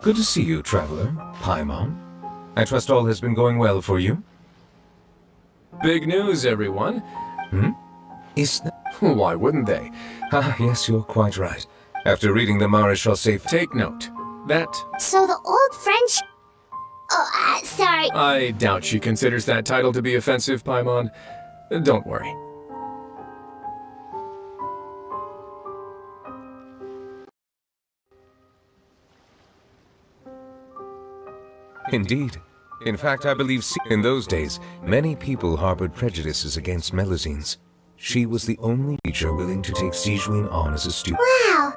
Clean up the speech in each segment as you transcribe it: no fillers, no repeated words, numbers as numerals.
Good to see you, traveler. Paimon. I trust all has been going well for you? Big news, everyone. Is that... Why wouldn't they? Ah, yes, you're quite right. After reading the Maréchal safe... Take note. That... So the old French... Oh, sorry. I doubt she considers that title to be offensive, Paimon. Don't worry. Indeed. In fact, I believe in those days, many people harbored prejudices against Melusines. She was the only teacher willing to take Sigewinne on as a student. Wow.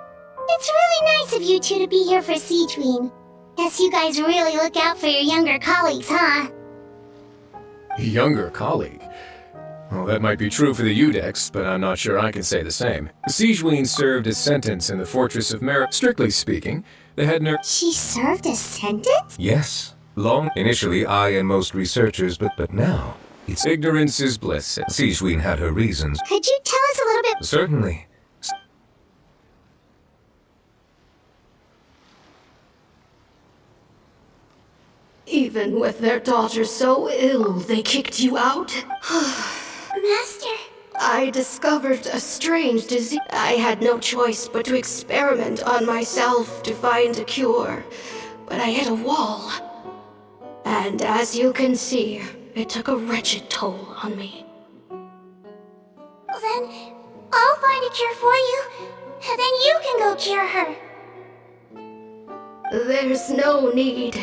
It's really nice of you two to be here for Sigewinne. Guess you guys really look out for your younger colleagues, huh? Younger colleague? Well, that might be true for the Udex, but I'm not sure I can say the same. Sigewinne served a sentence in the Fortress of Strictly speaking, they had no... She served a sentence? Yes. Long initially, I and most researchers, but now, it's... Ignorance is bliss. Sigewinne had her reasons. Could you tell us a little bit? Certainly. Even with their daughter so ill, they kicked you out? Master. I discovered a strange disease. I had no choice but to experiment on myself to find a cure. But I hit a wall. And as you can see, it took a wretched toll on me. Then I'll find a cure for you, and then you can go cure her. There's no need.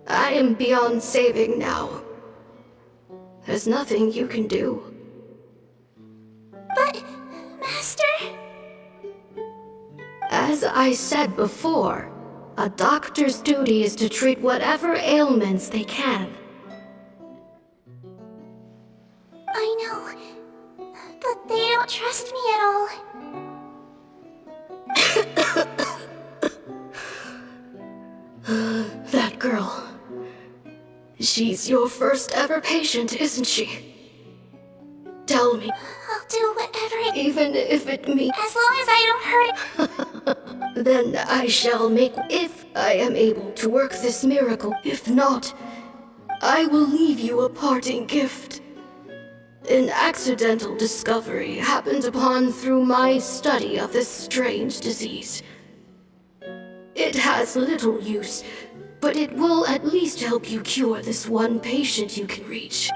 I am beyond saving now. There's nothing you can do. But, Master... As I said before, a doctor's duty is to treat whatever ailments they can. I know, but they don't trust me at all. That girl. She's your first ever patient, isn't she? Tell me. I'll do whatever it... Even if it means... As long as I don't hurt it. Then I shall make... If I am able to work this miracle. If not, I will leave you a parting gift. An accidental discovery happened upon through my study of this strange disease. It has little use, but it will at least help you cure this one patient you can reach.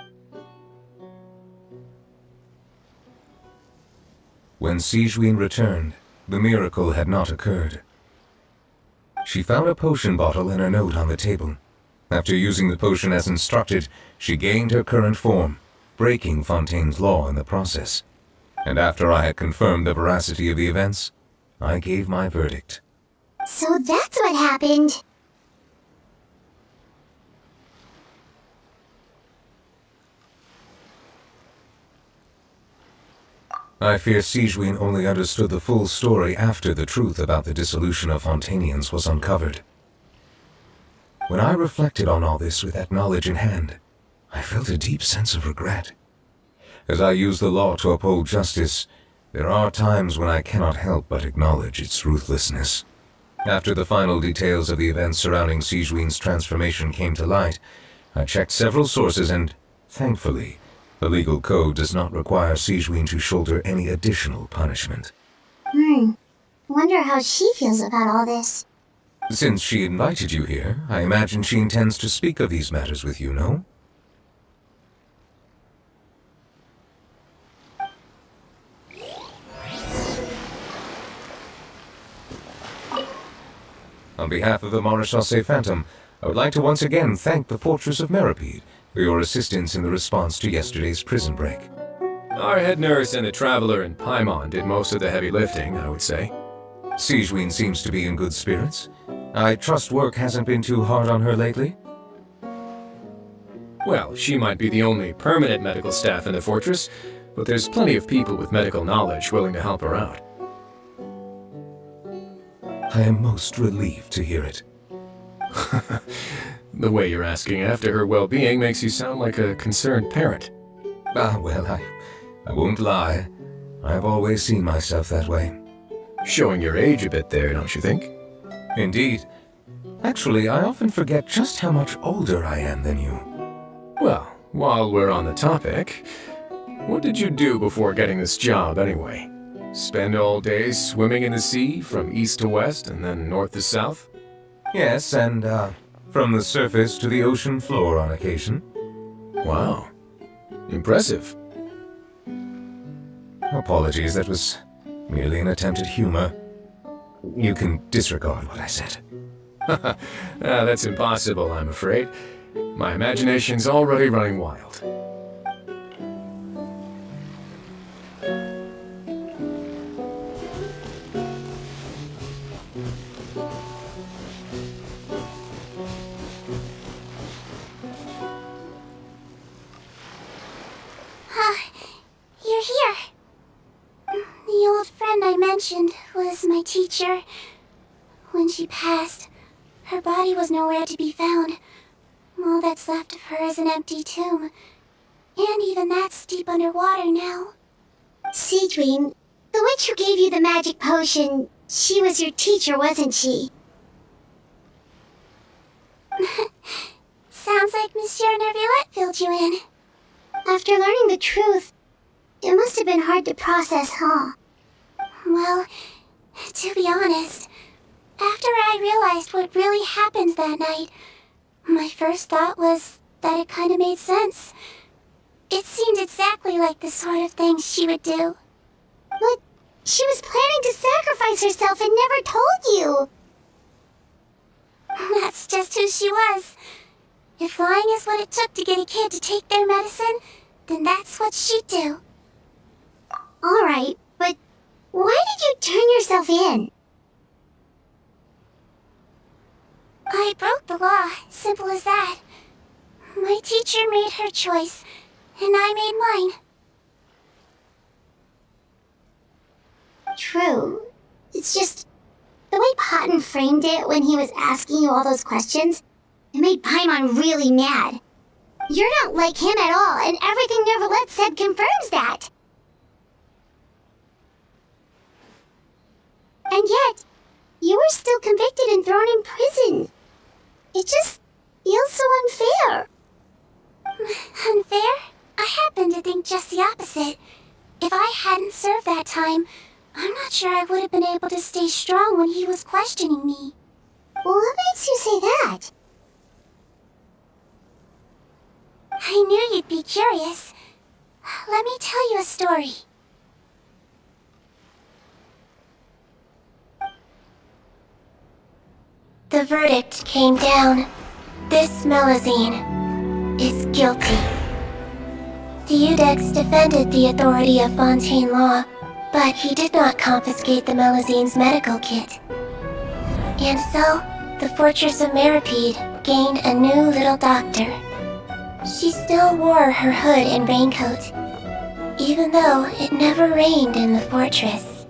When Sigewinne returned, the miracle had not occurred. She found a potion bottle and a note on the table. After using the potion as instructed, she gained her current form, breaking Fontaine's law in the process. And after I had confirmed the veracity of the events, I gave my verdict. So that's what happened. I fear Sigewinne only understood the full story after the truth about the dissolution of Fontainians was uncovered. When I reflected on all this with that knowledge in hand, I felt a deep sense of regret. As I use the law to uphold justice, there are times when I cannot help but acknowledge its ruthlessness. After the final details of the events surrounding Sigewinne's transformation came to light, I checked several sources and, thankfully, the legal code does not require Sigewinne to shoulder any additional punishment. Wonder how she feels about all this. Since she invited you here, I imagine she intends to speak of these matters with you, no? On behalf of the Maréchal Phantom, I would like to once again thank the Fortress of Meripede for your assistance in the response to yesterday's prison break. Our head nurse and the traveler in Paimon did most of the heavy lifting, I would say. Sigewinne seems to be in good spirits. I trust work hasn't been too hard on her lately? Well, she might be the only permanent medical staff in the fortress, but there's plenty of people with medical knowledge willing to help her out. I am most relieved to hear it. The way you're asking after her well-being makes you sound like a concerned parent. Well, I won't lie. I've always seen myself that way. Showing your age a bit there, don't you think? Indeed. Actually, I often forget just how much older I am than you. Well, while we're on the topic, what did you do before getting this job anyway? Spend all day swimming in the sea from east to west and then north to south? Yes, and, from the surface to the ocean floor on occasion. Wow. Impressive. Apologies, that was merely an attempt at humor. You can disregard what I said. That's impossible, I'm afraid. My imagination's already running wild. You're here. The old friend I mentioned was my teacher. When she passed, her body was nowhere to be found. All that's left of her is an empty tomb. And even that's deep underwater now. Sigewinne, the witch who gave you the magic potion, she was your teacher, wasn't she? Sounds like Monsieur Nervillette filled you in. After learning the truth, it must have been hard to process, huh? Well, to be honest, after I realized what really happened that night, my first thought was that it kind of made sense. It seemed exactly like the sort of thing she would do. But she was planning to sacrifice herself and never told you. That's just who she was. If lying is what it took to get a kid to take their medicine, then that's what she'd do. Alright, but why did you turn yourself in? I broke the law, simple as that. My teacher made her choice, and I made mine. True. It's just the way Potton framed it when he was asking you all those questions, it made Paimon really mad. You're not like him at all, and everything Nervillette said confirms that. And yet, you were still convicted and thrown in prison. It just feels so unfair. Unfair? I happen to think just the opposite. If I hadn't served that time, I'm not sure I would have been able to stay strong when he was questioning me. Well, what makes you say that? I knew you'd be curious. Let me tell you a story. The verdict came down. This Melusine is guilty. The Udex defended the authority of Fontaine law, but he did not confiscate the Melusine's medical kit. And so, the Fortress of Meripede gained a new little doctor. She still wore her hood and raincoat, even though it never rained in the fortress.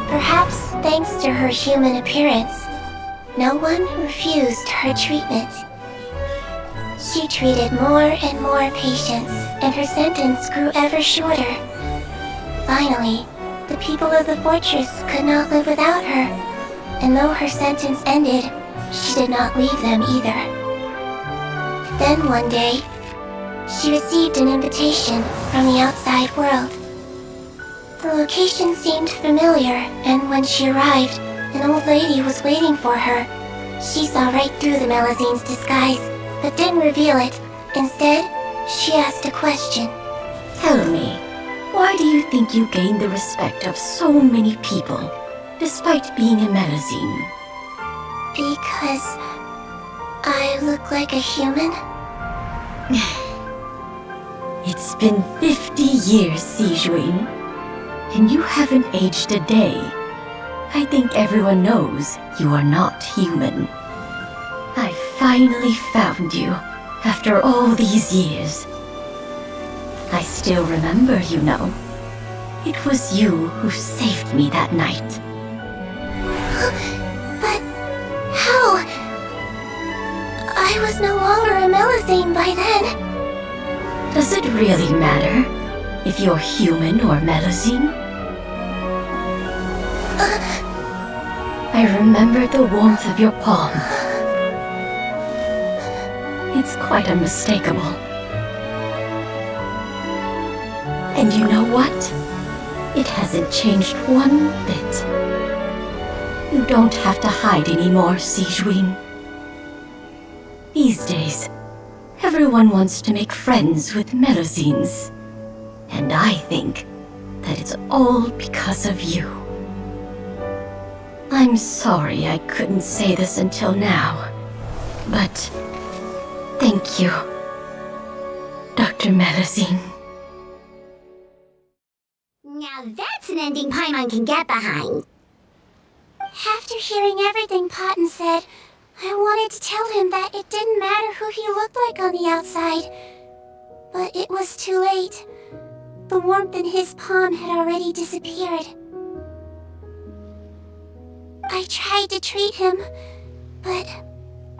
Perhaps thanks to her human appearance, no one refused her treatment. She treated more and more patients, and her sentence grew ever shorter. Finally, the people of the fortress could not live without her, and though her sentence ended, she did not leave them either. Then one day, she received an invitation from the outside world. The location seemed familiar, and when she arrived, an old lady was waiting for her. She saw right through the Melusine's disguise, but didn't reveal it. Instead, she asked a question. Tell me, why do you think you gained the respect of so many people, despite being a Melusine? Because I look like a human? It's been 50 years, Sigewinne, and you haven't aged a day. I think everyone knows you are not human. I finally found you, after all these years. I still remember, you know. It was you who saved me that night. But how? I was no longer a Melusine by then. Does it really matter if you're human or Melusine? I I remember the warmth of your palm. It's quite unmistakable. And you know what? It hasn't changed one bit. You don't have to hide anymore, Sigewinne. These days, everyone wants to make friends with Melusines. And I think that it's all because of you. I'm sorry I couldn't say this until now, but thank you, Dr. Melusine. Now that's an ending Paimon can get behind. After hearing everything Potton said, I wanted to tell him that it didn't matter who he looked like on the outside. But it was too late. The warmth in his palm had already disappeared. I tried to treat him, but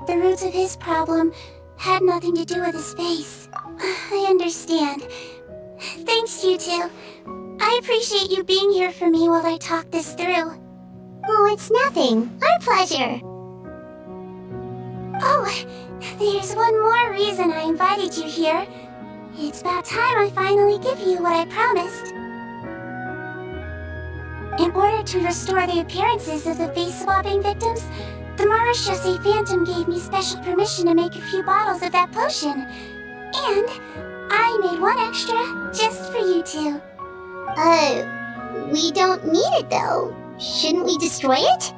the roots of his problem had nothing to do with his face. I understand. Thanks, you two. I appreciate you being here for me while I talk this through. Oh, it's nothing. Our pleasure. Oh, there's one more reason I invited you here. It's about time I finally give you what I promised. In order to restore the appearances of the face-swapping victims, the Marechaussee Phantom gave me special permission to make a few bottles of that potion. And I made one extra just for you two. We don't need it though. Shouldn't we destroy it?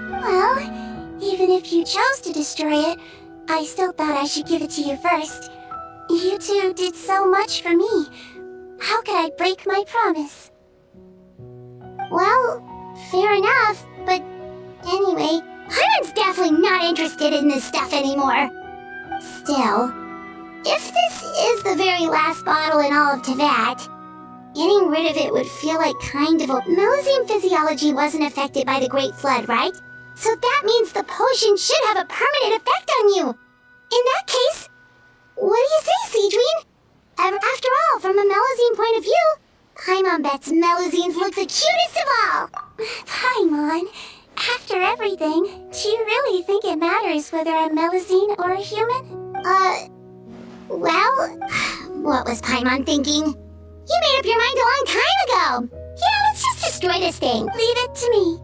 Well, even if you chose to destroy it, I still thought I should give it to you first. You two did so much for me. How could I break my promise? Well, fair enough, but anyway, Paimon's definitely not interested in this stuff anymore. Still, if this is the very last bottle in all of Teyvat, getting rid of it would feel like kind of a... Melusine physiology wasn't affected by the Great Flood, right? So that means the potion should have a permanent effect on you. In that case, what do you say, Sigewinne? After all, from a Melusine point of view, Paimon bets Melusines look the cutest of all. Paimon, after everything, do you really think it matters whether I'm Melusine or a human? Well, what was Paimon thinking? You made up your mind a long time ago. Yeah, let's just destroy this thing. Leave it to me.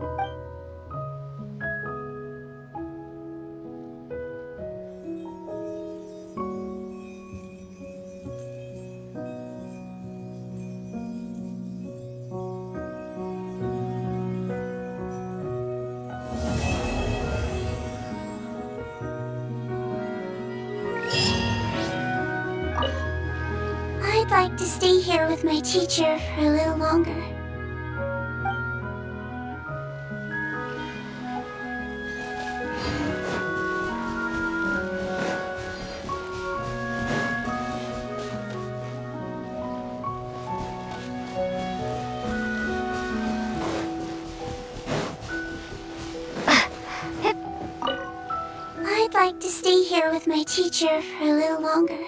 I'd like to stay here with my teacher for a little longer. I'd like to stay here with my teacher for a little longer.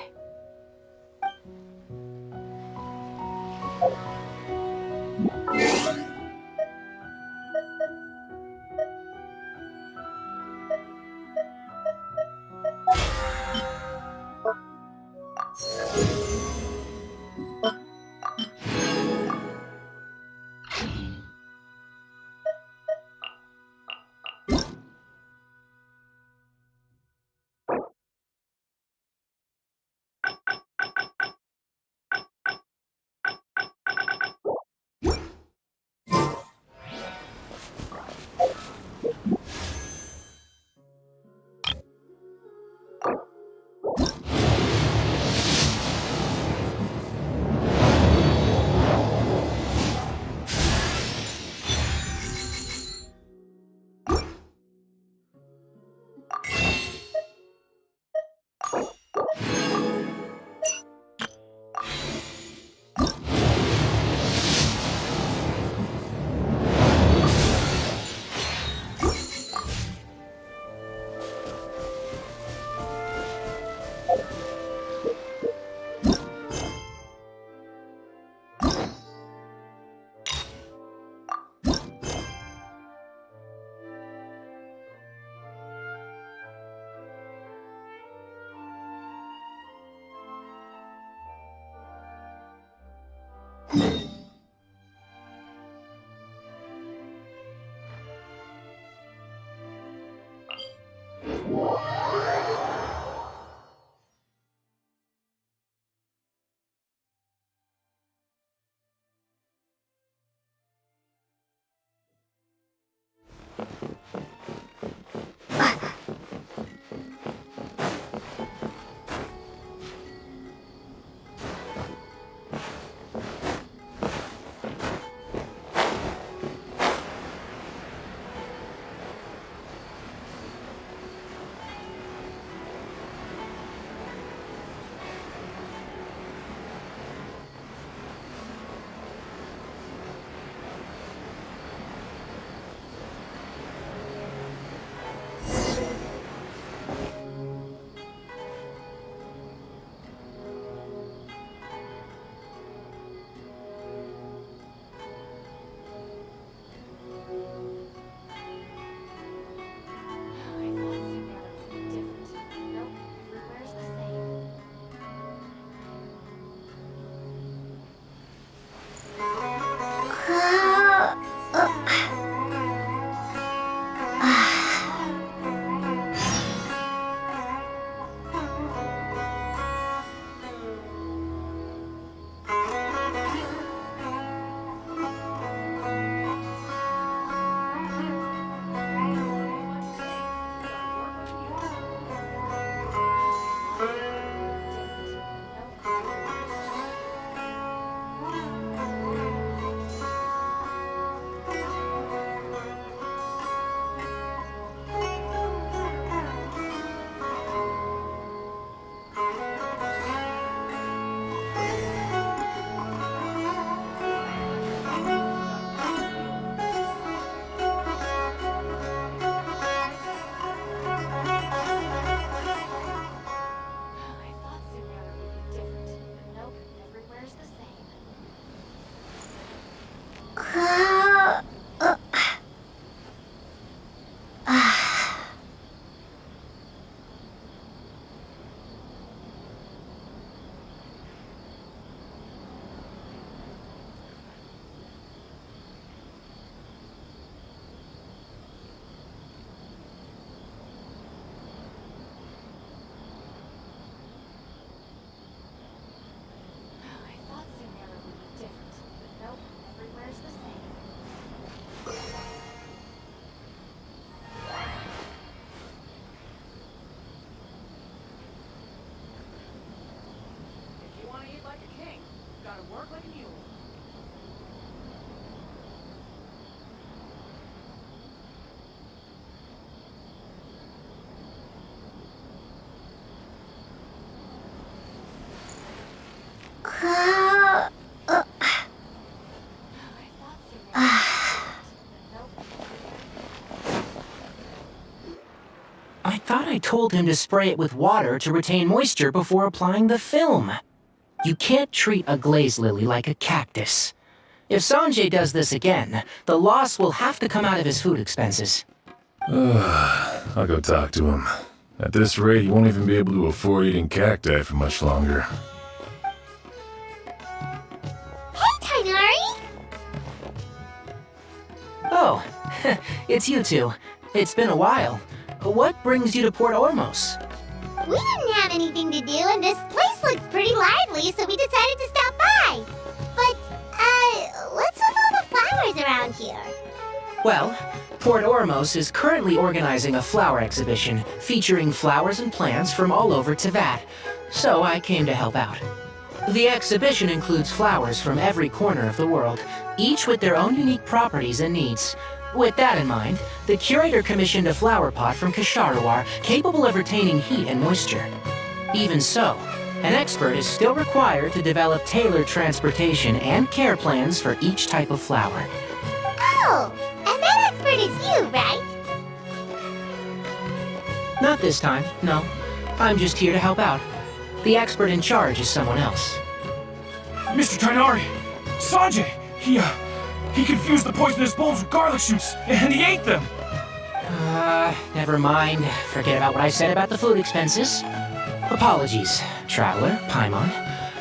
I thought I told him to spray it with water to retain moisture before applying the film. You can't treat a glaze lily like a cactus. If Sanjay does this again, the loss will have to come out of his food expenses. I'll go talk to him. At this rate, he won't even be able to afford eating cacti for much longer. Hey, Tainari! Oh, it's you two. It's been a while. What brings you to Port Ormos? We didn't have anything to do, and this place looked pretty lively, so we decided to stop by. But, what's with all the flowers around here? Well, Port Ormos is currently organizing a flower exhibition featuring flowers and plants from all over Teyvat, so I came to help out. The exhibition includes flowers from every corner of the world, each with their own unique properties and needs. With that in mind, the curator commissioned a flower pot from Kasharawar capable of retaining heat and moisture. Even so, an expert is still required to develop tailored transportation and care plans for each type of flower. Oh, and that expert is you, right? Not this time, no. I'm just here to help out. The expert in charge is someone else. Mr. Tainari! Sanjay! He confused the poisonous bulbs with garlic shoots, and he ate them! Never mind. Forget about what I said about the food expenses. Apologies, Traveler, Paimon.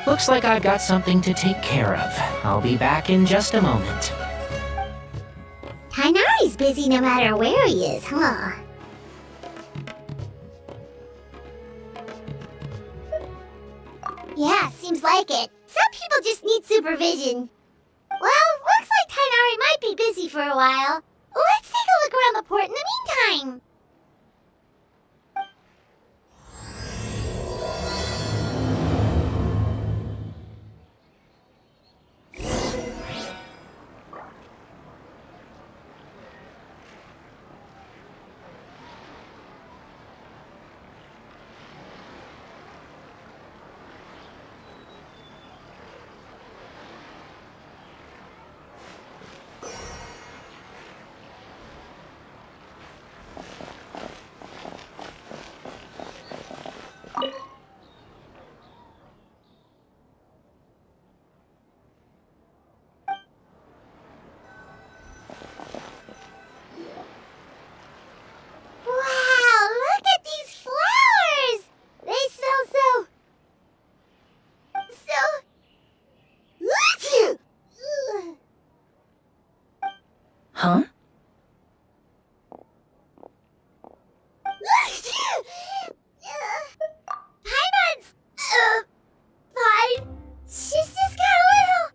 Looks like I've got something to take care of. I'll be back in just a moment. Tighnari's busy no matter where he is, huh? Yeah, seems like it. Some people just need supervision. Well, looks like Tighnari might be busy for a while. Let's take a look around the port in the meantime. Huh? Paimon's fine. She's just got a little.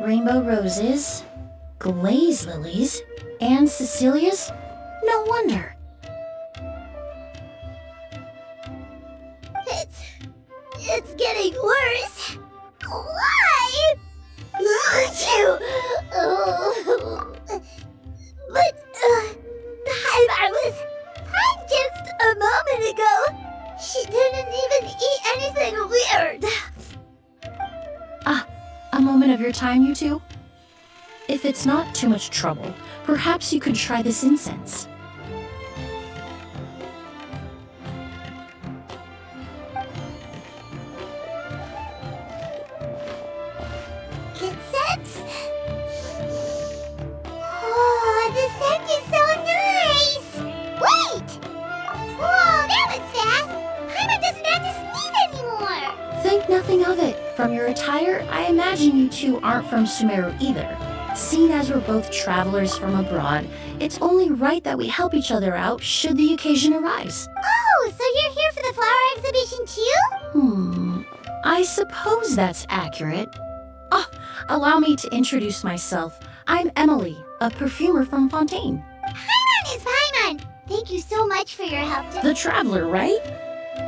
Rainbow roses, glaze lilies, and Cecilia's? No wonder. It's getting worse. Why? But I was fine just a moment ago. She didn't even eat anything weird. A moment of your time, you two? If it's not too much trouble, perhaps you could try this incense. Incense? Oh, the scent is so nice! Wait! Whoa, that was fast! Paimon doesn't have to sneeze anymore! Think nothing of it. From your attire, I imagine you two aren't from Sumeru either. Seeing as we're both travelers from abroad, it's only right that we help each other out should the occasion arise. Oh, so you're here for the flower exhibition too? I suppose that's accurate. Allow me to introduce myself. I'm Emilie, a perfumer from Fontaine. Paimon is Paimon! Thank you so much for your help. The traveler, right?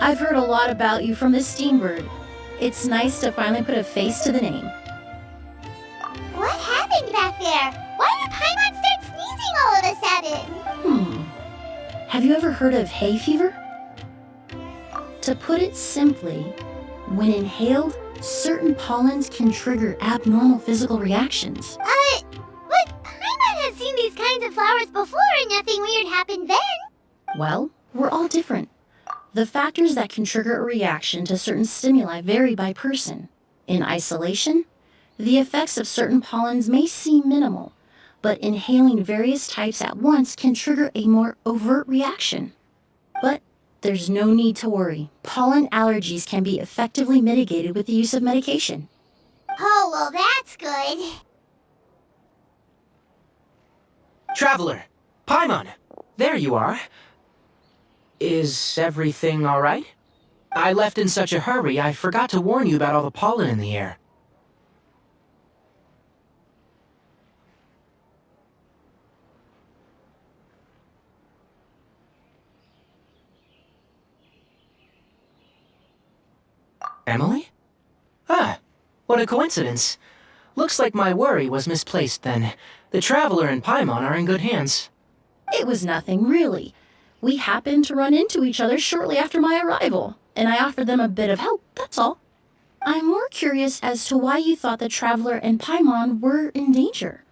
I've heard a lot about you from the Steambird. It's nice to finally put a face to the name. What happened back there? Why did Paimon start sneezing all of a sudden? Have you ever heard of hay fever? To put it simply, when inhaled, certain pollens can trigger abnormal physical reactions. But Paimon has seen these kinds of flowers before and nothing weird happened then. Well, we're all different. The factors that can trigger a reaction to certain stimuli vary by person. In isolation, the effects of certain pollens may seem minimal, but inhaling various types at once can trigger a more overt reaction. But there's no need to worry. Pollen allergies can be effectively mitigated with the use of medication. Oh, well, that's good. Traveler! Paimon! There you are. Is everything all right? I left in such a hurry, I forgot to warn you about all the pollen in the air. Emilie? Ah, what a coincidence. Looks like my worry was misplaced then. The Traveler and Paimon are in good hands. It was nothing, really. We happened to run into each other shortly after my arrival, and I offered them a bit of help, that's all. I'm more curious as to why you thought the Traveler and Paimon were in danger.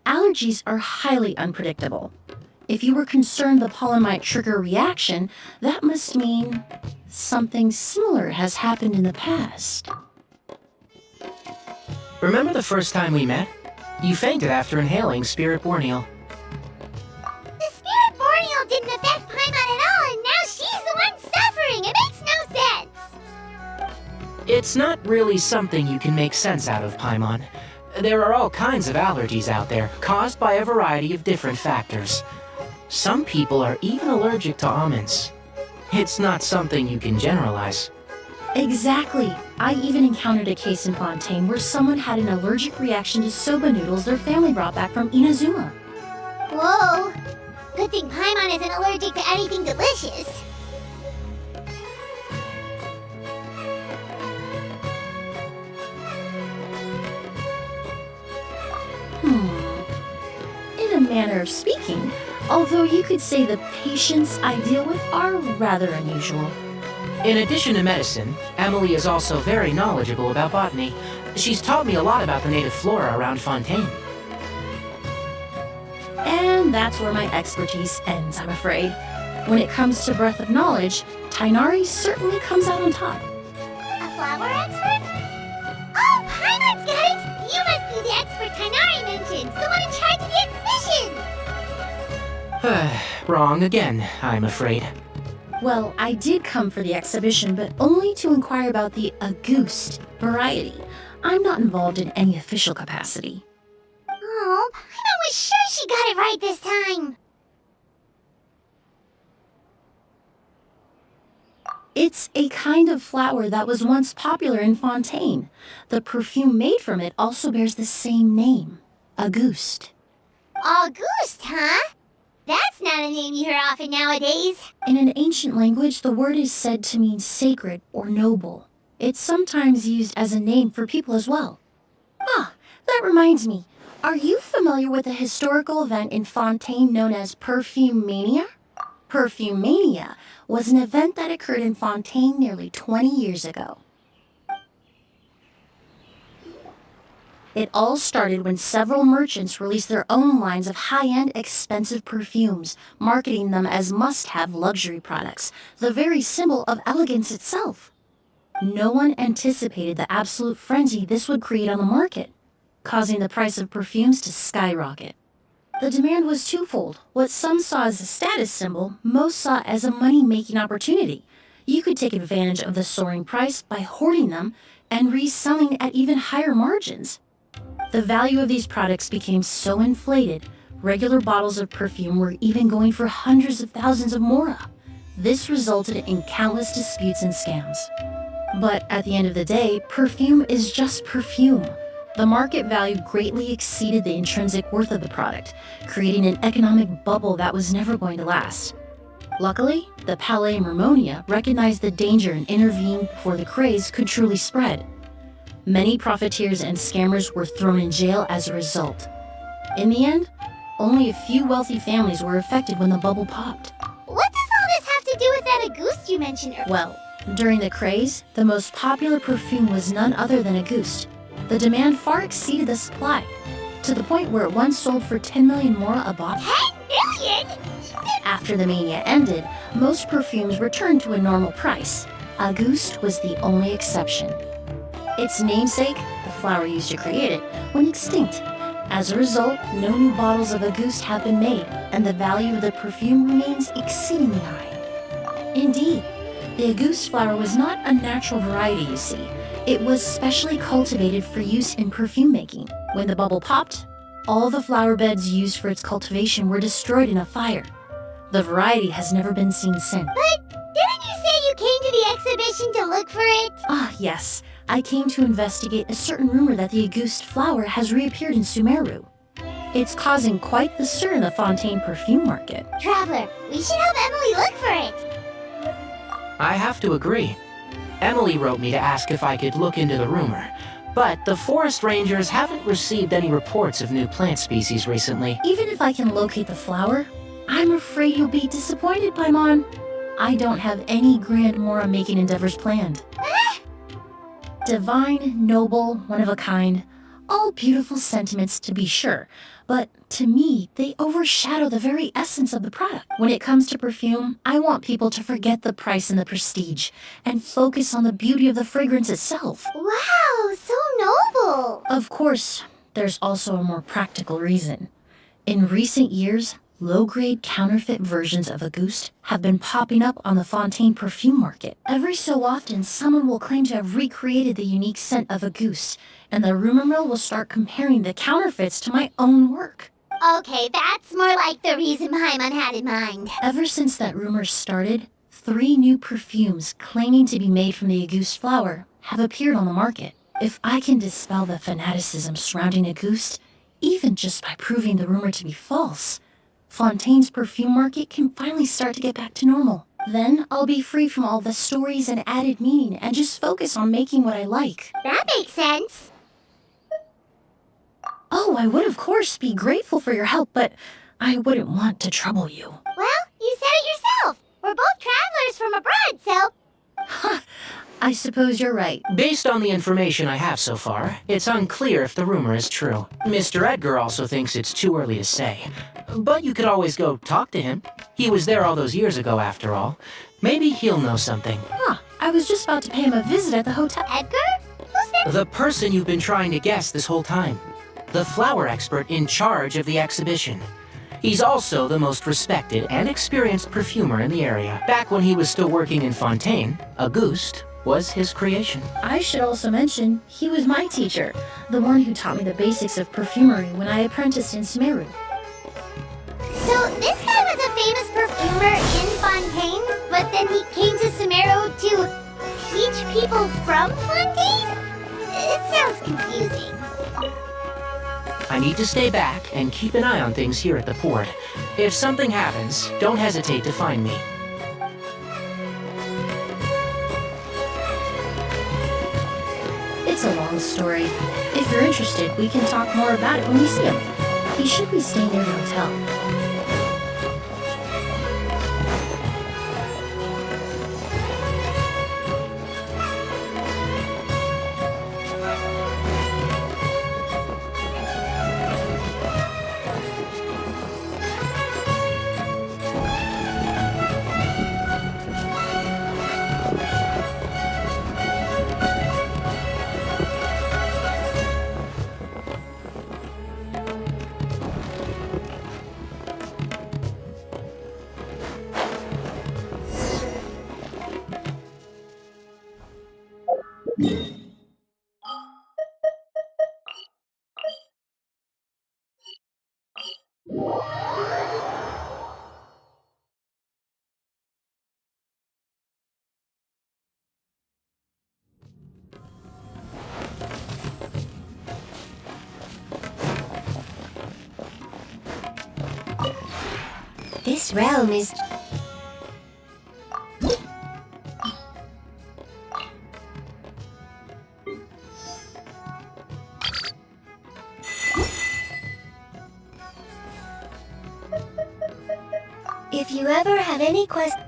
Allergies are highly unpredictable. If you were concerned the pollen might trigger a reaction, that must mean something similar has happened in the past. Remember the first time we met? You fainted after inhaling Spirit Borneal. The Spirit Borneal It's not really something you can make sense out of, Paimon. There are all kinds of allergies out there, caused by a variety of different factors. Some people are even allergic to almonds. It's not something you can generalize. Exactly. I even encountered a case in Fontaine where someone had an allergic reaction to soba noodles their family brought back from Inazuma. Whoa! Good thing Paimon isn't allergic to anything delicious. In a manner of speaking, although you could say the patients I deal with are rather unusual. In addition to medicine, Emilie is also very knowledgeable about botany. She's taught me a lot about the native flora around Fontaine. And that's where my expertise ends, I'm afraid. When it comes to breadth of knowledge, Tainari certainly comes out on top. A flower expert? Oh, Paimon's got it! You must be the expert Tainari mentioned, the one in charge of the exhibition! Wrong again, I'm afraid. Well, I did come for the exhibition, but only to inquire about the Auguste variety. I'm not involved in any official capacity. Oh, Paimon was sure she got it right this time! It's a kind of flower that was once popular in Fontaine. The perfume made from it also bears the same name, Auguste. Auguste, huh? That's not a name you hear often nowadays. In an ancient language, the word is said to mean sacred or noble. It's sometimes used as a name for people as well. Ah, that reminds me. Are you familiar with a historical event in Fontaine known as Perfume Mania? Perfume Mania was an event that occurred in Fontaine nearly 20 years ago. It all started when several merchants released their own lines of high-end, expensive perfumes, marketing them as must-have luxury products, the very symbol of elegance itself. No one anticipated the absolute frenzy this would create on the market, causing the price of perfumes to skyrocket. The demand was twofold. What some saw as a status symbol, most saw as a money-making opportunity. You could take advantage of the soaring price by hoarding them and reselling at even higher margins. The value of these products became so inflated, regular bottles of perfume were even going for hundreds of thousands of mora. This resulted in countless disputes and scams. But at the end of the day, perfume is just perfume. The market value greatly exceeded the intrinsic worth of the product, creating an economic bubble that was never going to last. Luckily, the Palais Mermonia recognized the danger and intervened before the craze could truly spread. Many profiteers and scammers were thrown in jail as a result. In the end, only a few wealthy families were affected when the bubble popped. What does all this have to do with that Auguste you mentioned earlier? Well, during the craze, the most popular perfume was none other than Auguste. The demand far exceeded the supply, to the point where it once sold for 10 million mora a bottle. 10 million?! After the mania ended, most perfumes returned to a normal price. Auguste was the only exception. Its namesake, the flower used to create it, went extinct. As a result, no new bottles of Auguste have been made, and the value of the perfume remains exceedingly high. Indeed, the Auguste flower was not a natural variety, you see. It was specially cultivated for use in perfume making. When the bubble popped, all the flower beds used for its cultivation were destroyed in a fire. The variety has never been seen since. But didn't you say you came to the exhibition to look for it? Ah, yes. I came to investigate a certain rumor that the Auguste flower has reappeared in Sumeru. It's causing quite the stir in the Fontaine perfume market. Traveler, we should help Emilie look for it. I have to agree. Emilie wrote me to ask if I could look into the rumor, but the forest rangers haven't received any reports of new plant species recently. Even if I can locate the flower, I'm afraid you'll be disappointed, Paimon. I don't have any grand mora-making endeavors planned. Divine, noble, one of a kind, all beautiful sentiments to be sure, but to me, they overshadow the very essence of the product. When it comes to perfume, I want people to forget the price and the prestige, and focus on the beauty of the fragrance itself. Wow, so noble! Of course, there's also a more practical reason. In recent years, low-grade counterfeit versions of Auguste have been popping up on the Fontaine perfume market. Every so often, someone will claim to have recreated the unique scent of Auguste, and the rumor mill will start comparing the counterfeits to my own work. Okay, that's more like the reason Paimon had in mind. Ever since that rumor started, 3 new perfumes claiming to be made from the Auguste flower have appeared on the market. If I can dispel the fanaticism surrounding Auguste, even just by proving the rumor to be false, Fontaine's perfume market can finally start to get back to normal. Then I'll be free from all the stories and added meaning and just focus on making what I like. That makes sense. Oh, I would of course be grateful for your help, but I wouldn't want to trouble you. Well, you said it yourself. We're both travelers from abroad, so... Huh, I suppose you're right. Based on the information I have so far, it's unclear if the rumor is true. Mr. Edgar also thinks it's too early to say. But you could always go talk to him. He was there all those years ago, after all. Maybe he'll know something. Huh, I was just about to pay him a visit at the hotel. Edgar? Who's that? The person you've been trying to guess this whole time. The flower expert in charge of the exhibition. He's also the most respected and experienced perfumer in the area. Back when he was still working in Fontaine, Auguste was his creation. I should also mention, he was my teacher, the one who taught me the basics of perfumery when I apprenticed in Sumeru. So this guy was a famous perfumer in Fontaine, but then he came to Sumeru to teach people from Fontaine? It sounds confusing. I need to stay back and keep an eye on things here at the port. If something happens, don't hesitate to find me. It's a long story. If you're interested, we can talk more about it when we see him. He should be staying near the hotel. This realm is... If you ever have any questions...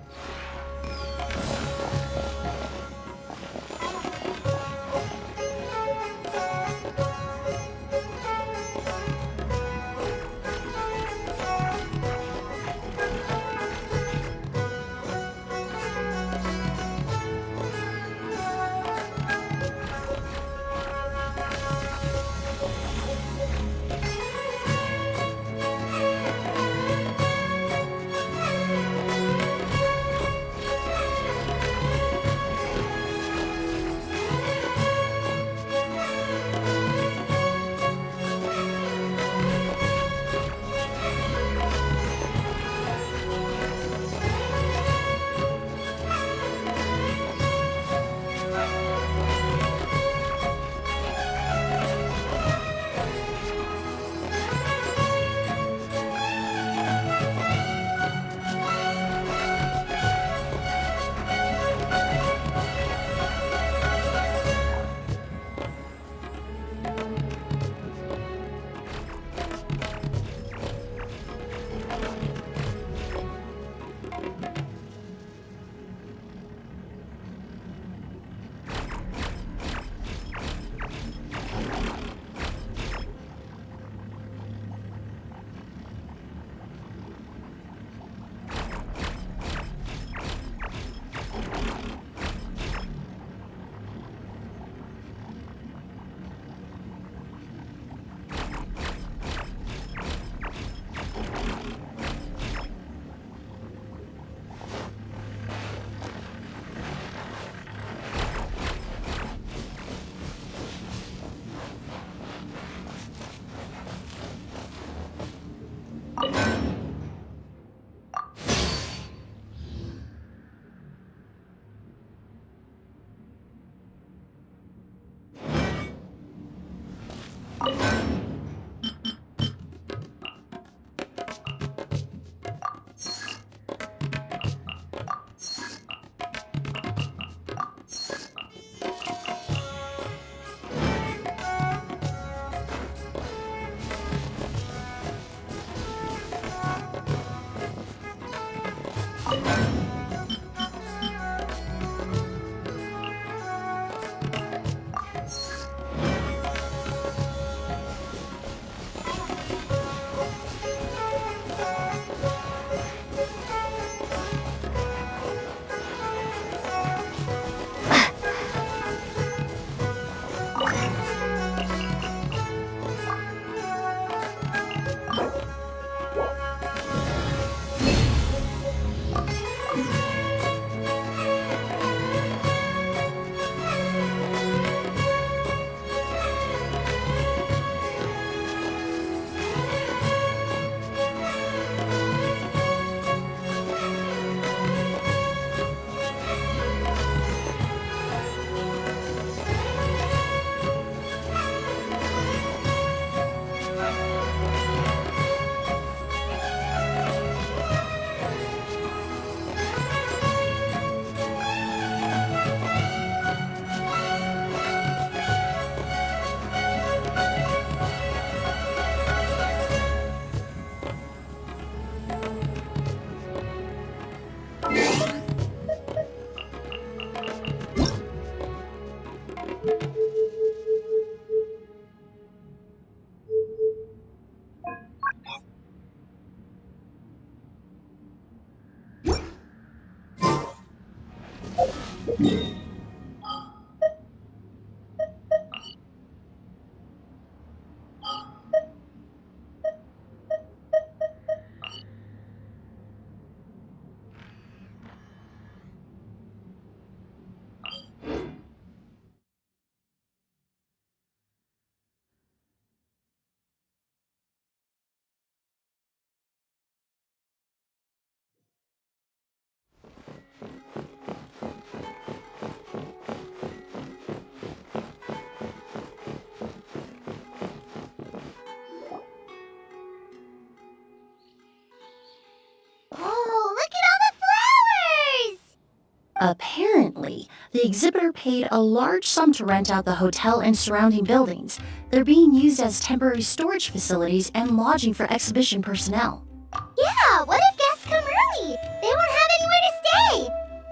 Apparently, the exhibitor paid a large sum to rent out the hotel and surrounding buildings. They're being used as temporary storage facilities and lodging for exhibition personnel. Yeah, what if guests come early? They won't have anywhere to stay.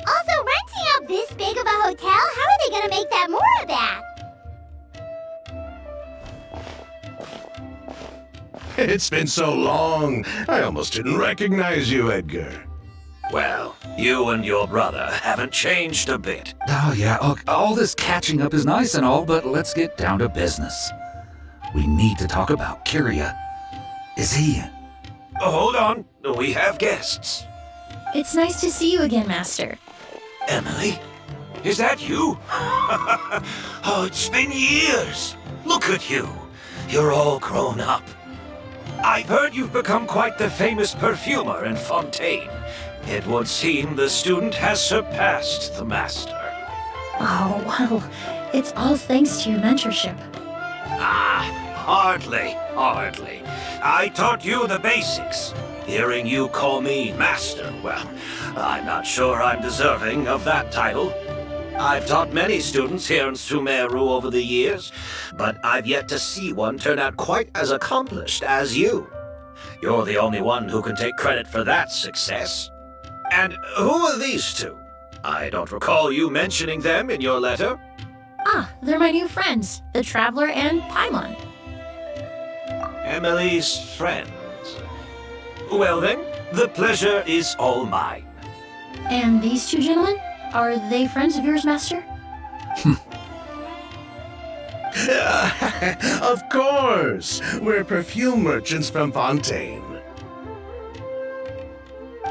Also, renting out this big of a hotel, how are they gonna make that more of that? It's been so long, I almost didn't recognize you, Edgar. Well, you and your brother haven't changed a bit. Oh yeah, all this catching up is nice and all, but let's get down to business. We need to talk about Kyria. Is he... Hold on, we have guests. It's nice to see you again, Master. Emilie? Is that you? Oh, it's been years. Look at you. You're all grown up. I've heard you've become quite the famous perfumer in Fontaine. It would seem the student has surpassed the master. Oh, well, it's all thanks to your mentorship. Hardly. I taught you the basics. Hearing you call me master, well, I'm not sure I'm deserving of that title. I've taught many students here in Sumeru over the years, but I've yet to see one turn out quite as accomplished as you. You're the only one who can take credit for that success. And who are these two? I don't recall you mentioning them in your letter. They're my new friends, the Traveler and Paimon. Emilie's friends. Well then, the pleasure is all mine. And these two gentlemen? Are they friends of yours, Master? Of course! We're perfume merchants from Fontaine.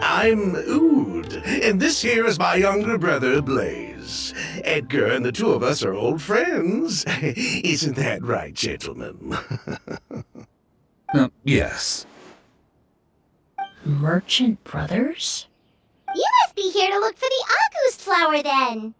I'm Oud, and this here is my younger brother, Blaze. Edgar and the two of us are old friends. Isn't that right, gentlemen? Yes. Merchant brothers? You must be here to look for the August flower then.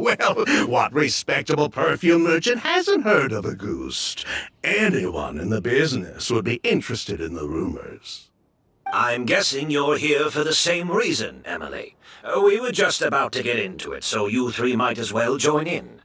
Well, what respectable perfume merchant hasn't heard of a goose? Anyone in the business would be interested in the rumors. I'm guessing you're here for the same reason, Emilie. We were just about to get into it, so you three might as well join in.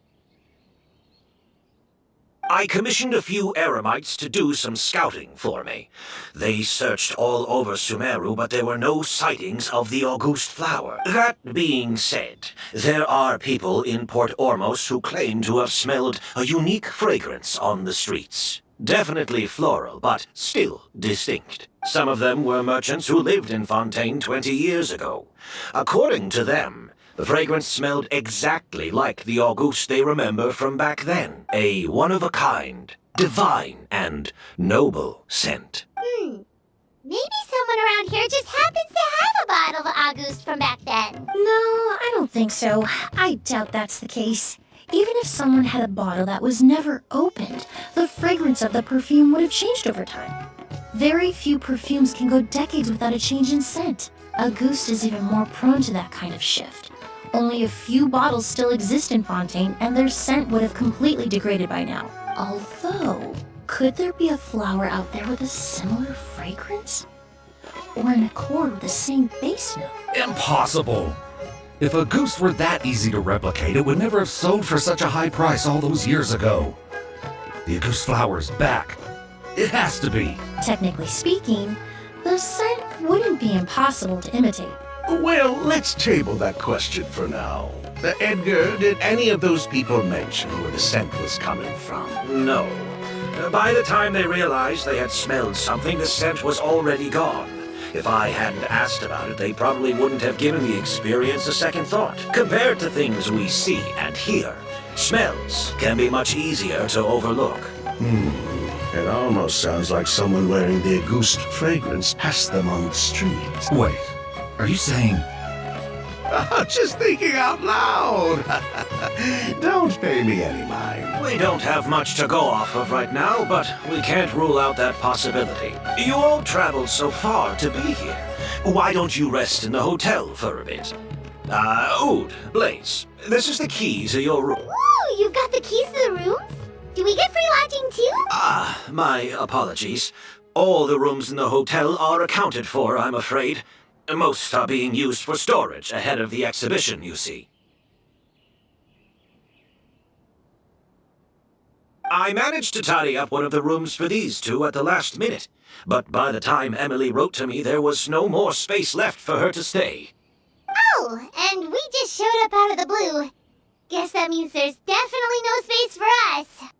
I commissioned a few eremites to do some scouting for me. They searched all over Sumeru, but there were no sightings of the August flower. That being said, there are people in Port Ormos who claim to have smelled a unique fragrance on the streets. Definitely floral, but still distinct. Some of them were merchants who lived in Fontaine 20 years ago. According to them, the fragrance smelled exactly like the Auguste they remember from back then. A one-of-a-kind, divine, and noble scent. Maybe someone around here just happens to have a bottle of Auguste from back then. No, I don't think so. I doubt that's the case. Even if someone had a bottle that was never opened, the fragrance of the perfume would have changed over time. Very few perfumes can go decades without a change in scent. Auguste is even more prone to that kind of shift. Only a few bottles still exist in Fontaine, and their scent would have completely degraded by now. Although, could there be a flower out there with a similar fragrance? Or in accord with the same base note? Impossible! If a goose were that easy to replicate, it would never have sold for such a high price all those years ago. The Auguste flower's back. It has to be. Technically speaking, the scent wouldn't be impossible to imitate. Well, let's table that question for now. Edgar, did any of those people mention where the scent was coming from? No. By the time they realized they had smelled something, the scent was already gone. If I hadn't asked about it, they probably wouldn't have given the experience a second thought. Compared to things we see and hear, smells can be much easier to overlook. It almost sounds like someone wearing the Auguste fragrance passed them on the street. Wait, are you saying... Just thinking out loud. Don't pay me any mind. We don't have much to go off of right now, but we can't rule out that possibility. You all traveled so far to be here. Why don't you rest in the hotel for a bit? Oud, Blaze, this is the key to your room. Ooh, you've got the keys to the rooms? Do we get free lodging too? My apologies. All the rooms in the hotel are accounted for, I'm afraid. Most are being used for storage ahead of the exhibition, you see. I managed to tidy up one of the rooms for these two at the last minute, but by the time Emilie wrote to me, there was no more space left for her to stay. Oh, and we just showed up out of the blue. Guess that means there's definitely no space for us.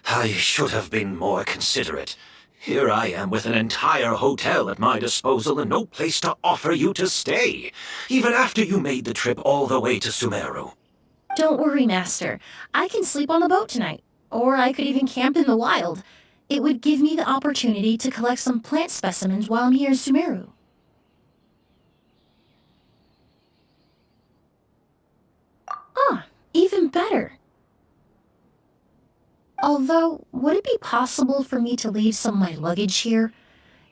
I should have been more considerate. Here I am with an entire hotel at my disposal and no place to offer you to stay, even after you made the trip all the way to Sumeru. Don't worry, Master. I can sleep on the boat tonight. Or I could even camp in the wild. It would give me the opportunity to collect some plant specimens while I'm here in Sumeru. Even better. Although, would it be possible for me to leave some of my luggage here?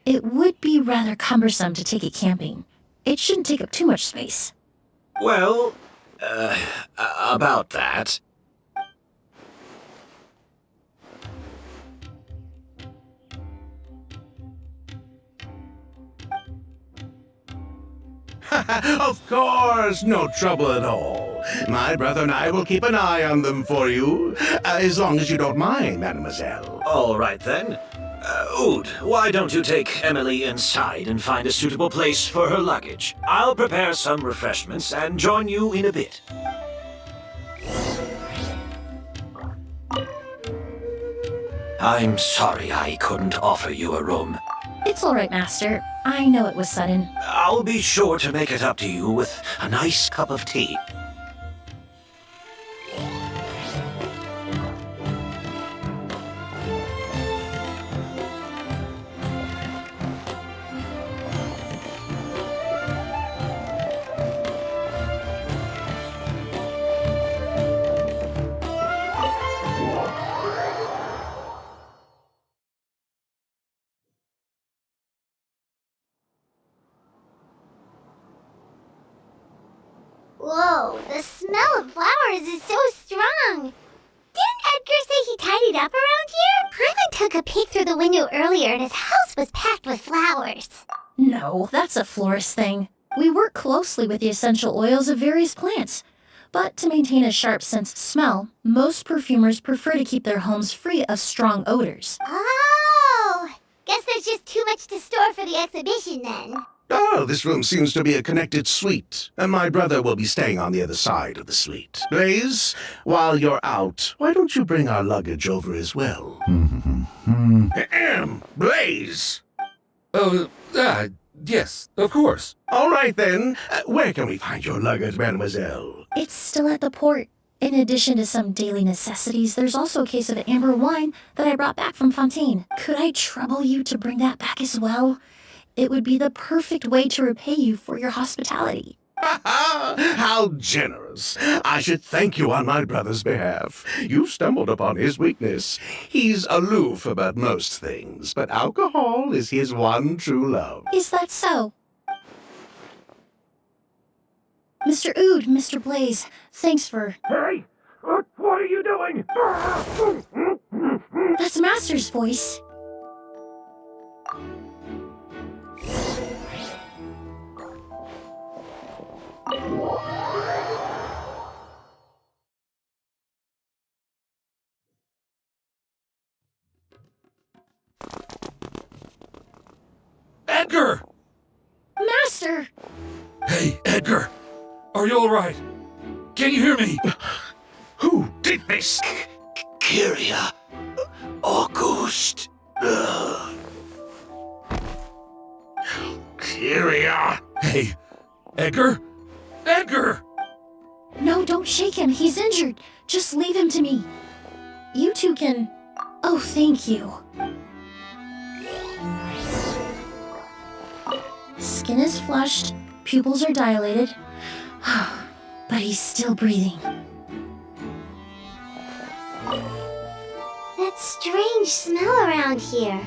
It would be rather cumbersome to take it camping. It shouldn't take up too much space. Well, about that. Of course, no trouble at all. My brother and I will keep an eye on them for you, as long as you don't mind, mademoiselle. All right then. Oud, why don't you take Emilie inside and find a suitable place for her luggage? I'll prepare some refreshments and join you in a bit. I'm sorry I couldn't offer you a room. It's all right, Master. I know it was sudden. I'll be sure to make it up to you with a nice cup of tea. Whoa, the smell of flowers is so strong. Didn't Edgar say he tidied up around here? Hyman took a peek through the window earlier and his house was packed with flowers. No, that's a florist thing. We work closely with the essential oils of various plants. But to maintain a sharp sense of smell, most perfumers prefer to keep their homes free of strong odors. Oh, guess there's just too much to store for the exhibition then. Oh, this room seems to be a connected suite, and my brother will be staying on the other side of the suite. Blaze, while you're out, why don't you bring our luggage over as well? Ahem, Blaze! Yes, of course. All right then, where can we find your luggage, mademoiselle? It's still at the port. In addition to some daily necessities, there's also a case of amber wine that I brought back from Fontaine. Could I trouble you to bring that back as well? It would be the perfect way to repay you for your hospitality. How generous. I should thank you on my brother's behalf. You stumbled upon his weakness. He's aloof about most things, but alcohol is his one true love. Is that so? Mr. Oud, Mr. Blaze, thanks for... Hey! What are you doing? That's Master's voice. Edgar! Master! Hey, Edgar! Are you alright? Can you hear me? Who did this? Kyria. August. Kyria! Hey, Edgar? Edgar! No, don't shake him. He's injured. Just leave him to me. You two can... Oh, thank you. Skin is flushed, pupils are dilated, but he's still breathing. That strange smell around here.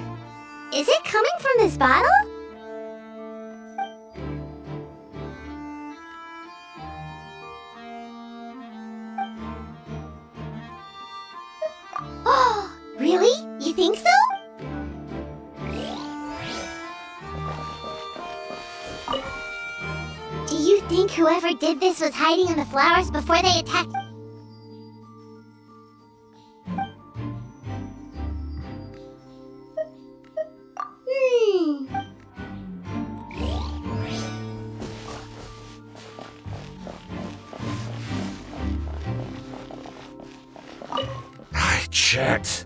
Is it coming from this bottle? Oh, really? You think so? Do you think whoever did this was hiding in the flowers before they attacked? I checked.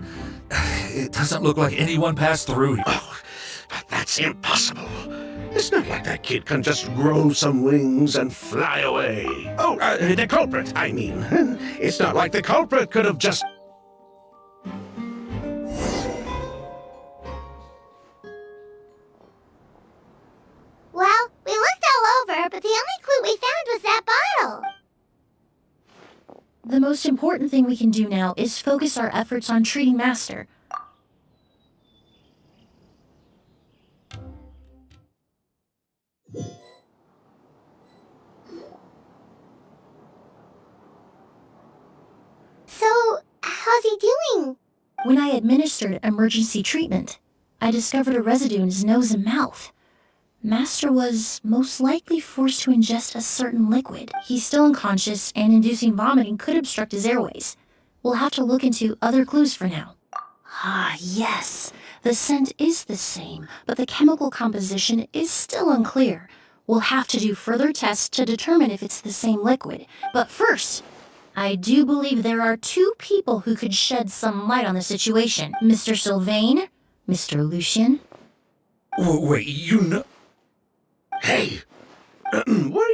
It doesn't look like anyone passed through here. Oh, but that's impossible. It's not like that kid can just grow some wings and fly away. Oh, the culprit, I mean. It's not like the culprit could have just... Well, we looked all over, but the only clue we found was that bottle. The most important thing we can do now is focus our efforts on treating Master. So, how's he doing? When I administered emergency treatment, I discovered a residue in his nose and mouth. Master was most likely forced to ingest a certain liquid. He's still unconscious, and inducing vomiting could obstruct his airways. We'll have to look into other clues for now. Ah, yes. The scent is the same, but the chemical composition is still unclear. We'll have to do further tests to determine if it's the same liquid. But first, I do believe there are two people who could shed some light on the situation. Mr. Sylvain, Mr. Lucien. Wait, you know... Hey, were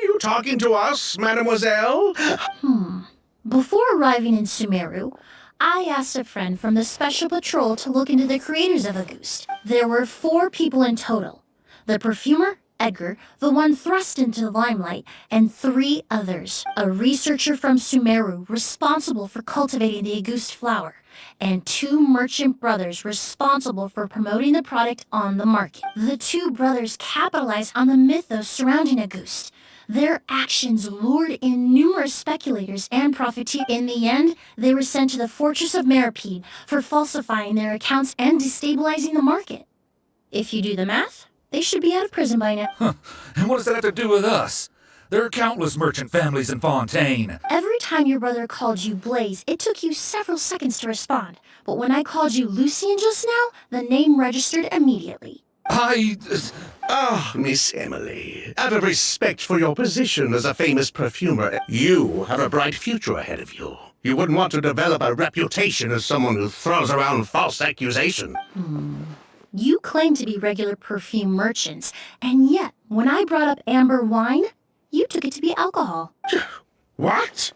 you talking to us, mademoiselle? Before arriving in Sumeru, I asked a friend from the Special Patrol to look into the creators of Auguste. There were 4 people in total. The perfumer, Edgar, the one thrust into the limelight, and 3 others. A researcher from Sumeru responsible for cultivating the Auguste flower, and 2 merchant brothers responsible for promoting the product on the market. The 2 brothers capitalized on the mythos surrounding Auguste. Their actions lured in numerous speculators and profiteers. In the end, they were sent to the Fortress of Meripede for falsifying their accounts and destabilizing the market. If you do the math, they should be out of prison by now. Huh. And what does that have to do with us? There are countless merchant families in Fontaine. Every time your brother called you Blaze, it took you several seconds to respond. But when I called you Lucien just now, the name registered immediately. Miss Emilie, out of respect for your position as a famous perfumer, you have a bright future ahead of you. You wouldn't want to develop a reputation as someone who throws around false accusation. You claim to be regular perfume merchants, and yet, when I brought up amber wine, you took it to be alcohol. What?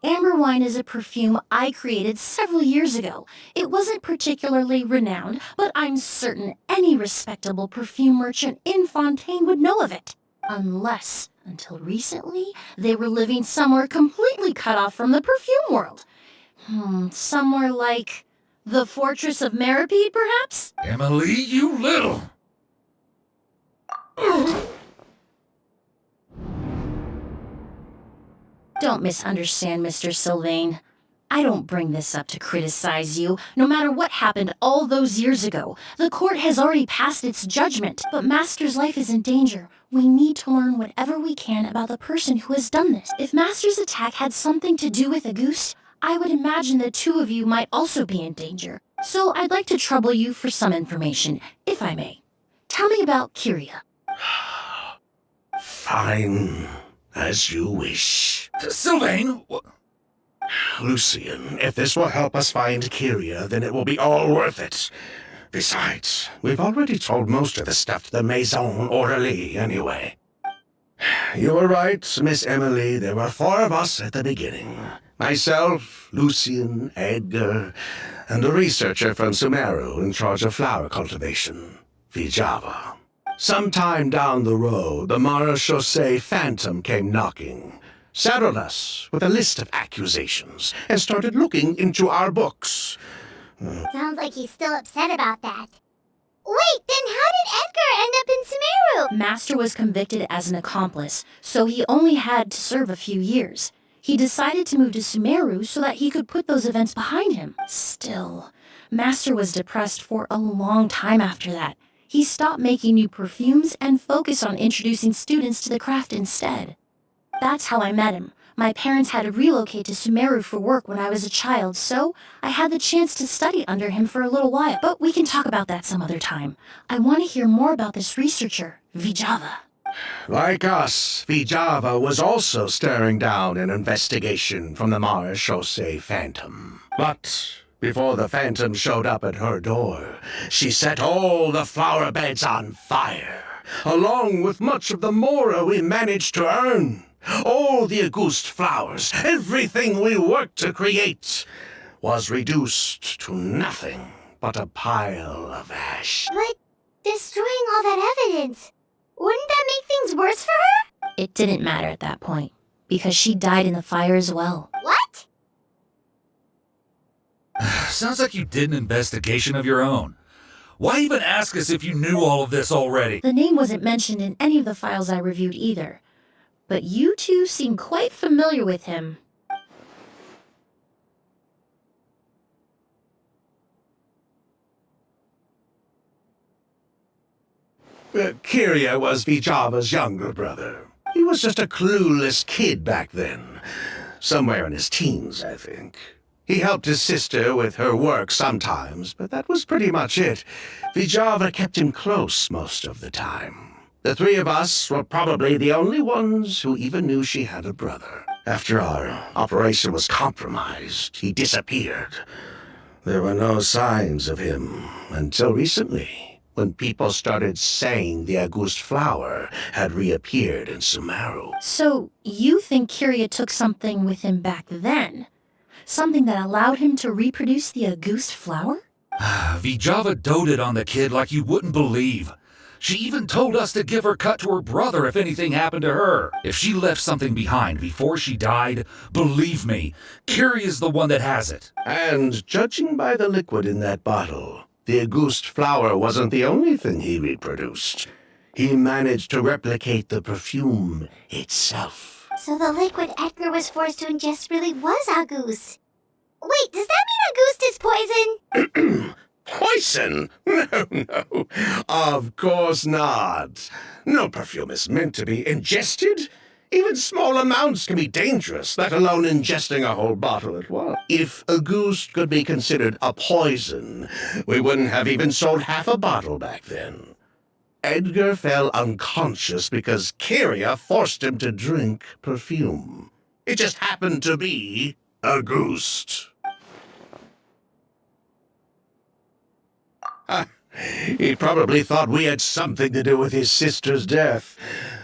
Amber wine is a perfume I created several years ago. It wasn't particularly renowned, but I'm certain any respectable perfume merchant in Fontaine would know of it. Unless, until recently, they were living somewhere completely cut off from the perfume world. Somewhere like the Fortress of Meripede, perhaps? Emilie, you little... Don't misunderstand, Mr. Sylvain. I don't bring this up to criticize you. No matter what happened all those years ago, the court has already passed its judgment. But Master's life is in danger. We need to learn whatever we can about the person who has done this. If Master's attack had something to do with Auguste, I would imagine the two of you might also be in danger. So I'd like to trouble you for some information, if I may. Tell me about Kyria. Fine. As you wish. Sylvain! Lucien, if this will help us find Kyria, then it will be all worth it. Besides, we've already told most of the stuff to the Maison Orderly anyway. You were right, Miss Emilie. There were 4 of us at the beginning. Myself, Lucien, Edgar, and a researcher from Sumeru in charge of flower cultivation, Vijava. Sometime down the road, the Marechaussee Phantom came knocking, saddled us with a list of accusations, and started looking into our books. Sounds like he's still upset about that. Wait, then how did Edgar end up in Sumeru? Master was convicted as an accomplice, so he only had to serve a few years. He decided to move to Sumeru so that he could put those events behind him. Still, Master was depressed for a long time after that. He stopped making new perfumes and focused on introducing students to the craft instead. That's how I met him. My parents had to relocate to Sumeru for work when I was a child, so I had the chance to study under him for a little while. But we can talk about that some other time. I want to hear more about this researcher, Vijava. Like us, Vijava was also staring down an investigation from the Marechaussee Phantom. But before the Phantom showed up at her door, she set all the flower beds on fire, along with much of the mora we managed to earn. All the Auguste flowers, everything we worked to create, was reduced to nothing but a pile of ash. But destroying all that evidence, wouldn't that make things worse for her? It didn't matter at that point, because she died in the fire as well. What? Sounds like you did an investigation of your own. Why even ask us if you knew all of this already? The name wasn't mentioned in any of the files I reviewed either. But you two seem quite familiar with him. Kyria was Vijava's younger brother. He was just a clueless kid back then. Somewhere in his teens, I think. He helped his sister with her work sometimes, but that was pretty much it. Vijava kept him close most of the time. The 3 of us were probably the only ones who even knew she had a brother. After our operation was compromised, he disappeared. There were no signs of him until recently, when people started saying the Auguste flower had reappeared in Sumeru. So, you think Kyria took something with him back then? Something that allowed him to reproduce the Auguste flower? Vijava doted on the kid like you wouldn't believe. She even told us to give her cut to her brother if anything happened to her. If she left something behind before she died, believe me, Kyria's the one that has it. And judging by the liquid in that bottle, the Auguste flower wasn't the only thing he reproduced. He managed to replicate the perfume itself. So the liquid Edgar was forced to ingest really was Auguste. Wait, does that mean Auguste is poison? Poison? No. Of course not. No perfume is meant to be ingested. Even small amounts can be dangerous, let alone ingesting a whole bottle at once. If Auguste could be considered a poison, we wouldn't have even sold half a bottle back then. Edgar fell unconscious because Kyria forced him to drink perfume. It just happened to be Auguste. He probably thought we had something to do with his sister's death.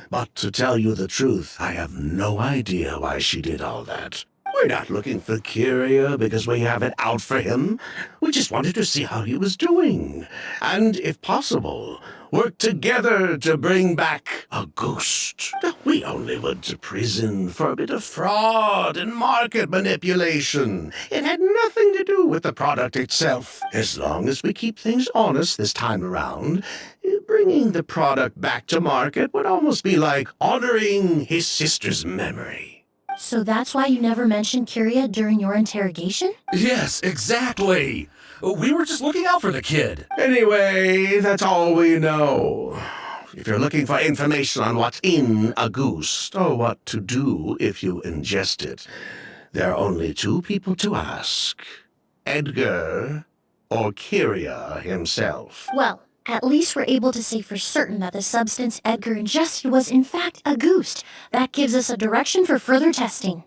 But to tell you the truth, I have no idea why she did all that. We're not looking for Kyria because we have it out for him. We just wanted to see how he was doing. And, if possible, work together to bring back Auguste. We only went to prison for a bit of fraud and market manipulation. It had nothing to do with the product itself. As long as we keep things honest this time around, bringing the product back to market would almost be like honoring his sister's memory. So that's why you never mentioned Kyria during your interrogation? Yes, exactly. We were just looking out for the kid. Anyway, that's all we know. If you're looking for information on what's in Auguste, or what to do if you ingest it, there are only two people to ask. Edgar or Kyria himself. Well, at least we're able to say for certain that the substance Edgar ingested was in fact Auguste. That gives us a direction for further testing.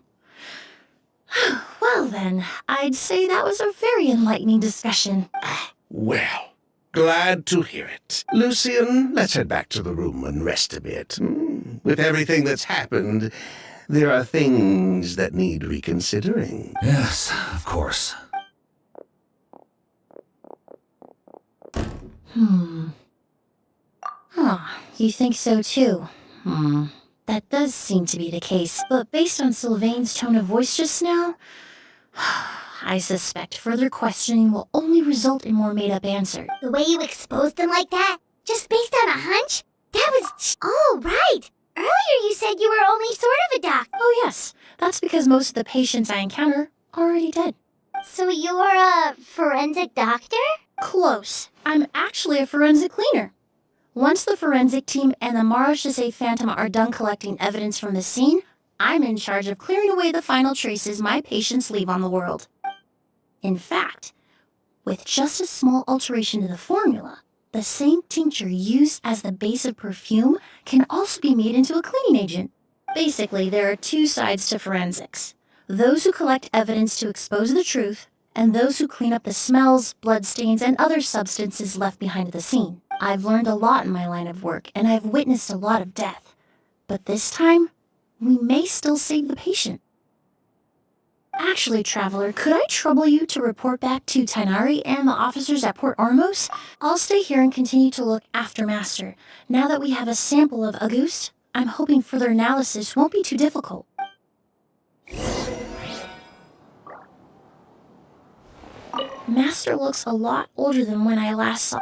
Well then, I'd say that was a very enlightening discussion. Well, glad to hear it. Lucien, let's head back to the room and rest a bit. With everything that's happened, there are things that need reconsidering. Yes, of course. You think so too? That does seem to be the case, but based on Sylvain's tone of voice just now, I suspect further questioning will only result in more made-up answers. The way you exposed them like that, just based on a hunch? That was... Oh, right! Earlier you said you were only sort of a doc. Oh yes, that's because most of the patients I encounter are already dead. So you're a forensic doctor? Close. I'm actually a forensic cleaner. Once the forensic team and the Marche Phantom are done collecting evidence from the scene, I'm in charge of clearing away the final traces my patients leave on the world. In fact, with just a small alteration to the formula, the same tincture used as the base of perfume can also be made into a cleaning agent. Basically, there are two sides to forensics. Those who collect evidence to expose the truth, and those who clean up the smells, bloodstains, and other substances left behind at the scene. I've learned a lot in my line of work, and I've witnessed a lot of death. But this time, we may still save the patient. Actually, Traveler, could I trouble you to report back to Tainari and the officers at Port Ormos? I'll stay here and continue to look after Master. Now that we have a sample of Auguste, I'm hoping further analysis won't be too difficult. Master looks a lot older than when I last saw.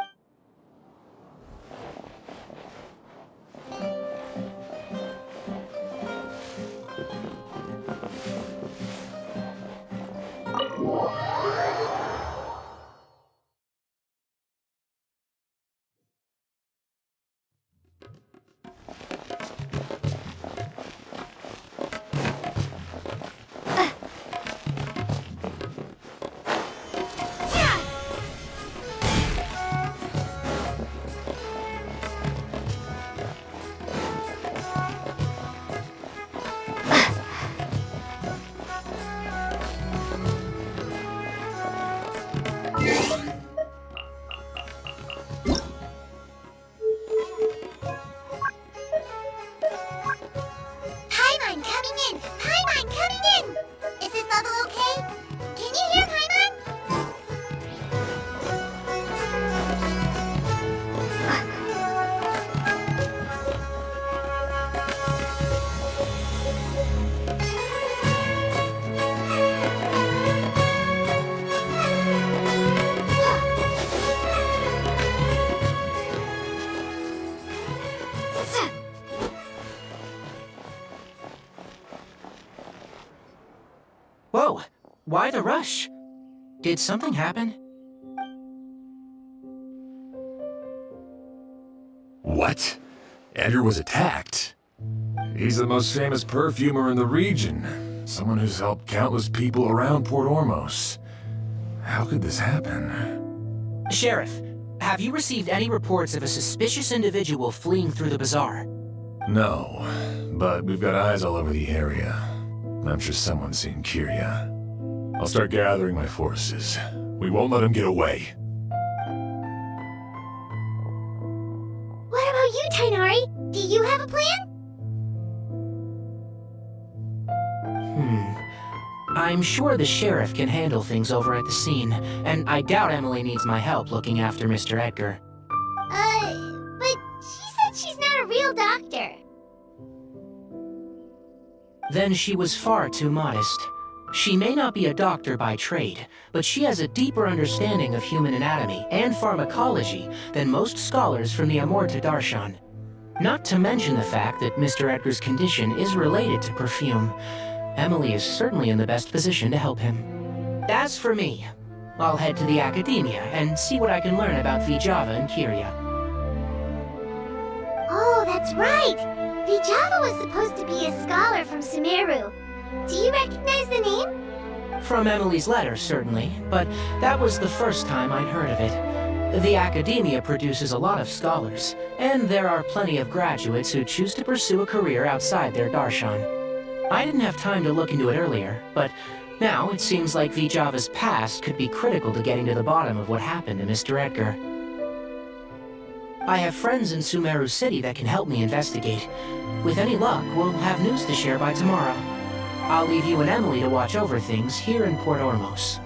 Whoa, why the rush? Did something happen? What? Edgar was attacked? He's the most famous perfumer in the region. Someone who's helped countless people around Port Ormos. How could this happen? Sheriff, have you received any reports of a suspicious individual fleeing through the bazaar? No, but we've got eyes all over the area. I'm sure someone's seen Kyria. I'll start gathering my forces. We won't let him get away. What about you, Tainari? Do you have a plan? I'm sure the sheriff can handle things over at the scene, and I doubt Emilie needs my help looking after Mr. Edgar. But she said she's not a real doctor. Then she was far too modest. She may not be a doctor by trade, but she has a deeper understanding of human anatomy and pharmacology than most scholars from the Amorta Darshan. Not to mention the fact that Mr. Edgar's condition is related to perfume. Emilie is certainly in the best position to help him. As for me, I'll head to the academia and see what I can learn about Vijava and Kyria. Oh, that's right! Vijava was supposed to be a scholar from Sumeru. Do you recognize the name? From Emilie's letter, certainly, but that was the first time I'd heard of it. The academia produces a lot of scholars, and there are plenty of graduates who choose to pursue a career outside their darshan. I didn't have time to look into it earlier, but now it seems like Vijava's past could be critical to getting to the bottom of what happened to Mr. Edgar. I have friends in Sumeru City that can help me investigate. With any luck, we'll have news to share by tomorrow. I'll leave you and Emilie to watch over things here in Port Ormos.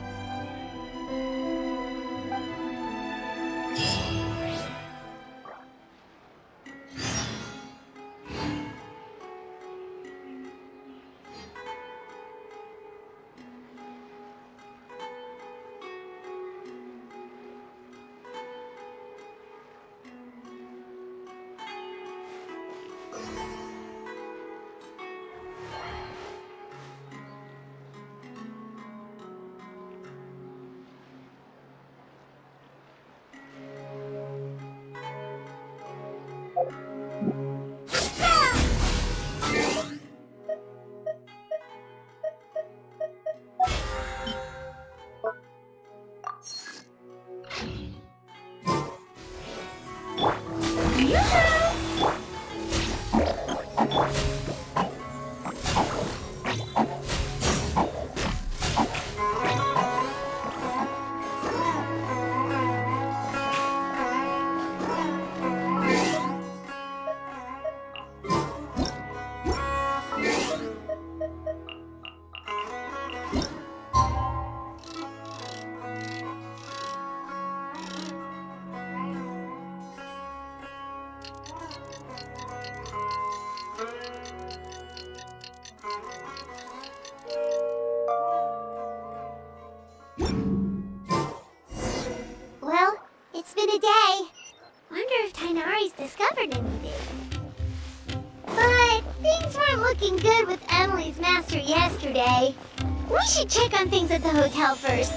Well, it's been a day. Wonder if Tainari's discovered anything. But things weren't looking good with Emilie's master yesterday. We should check on things at the hotel first.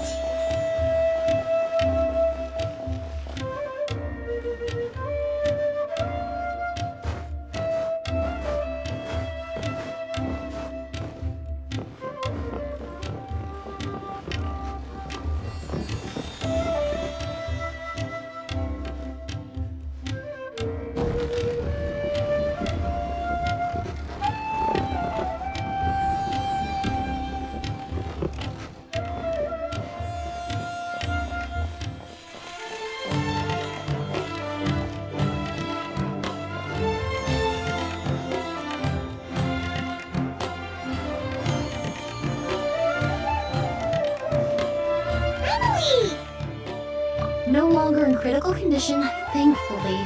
No longer in critical condition, thankfully.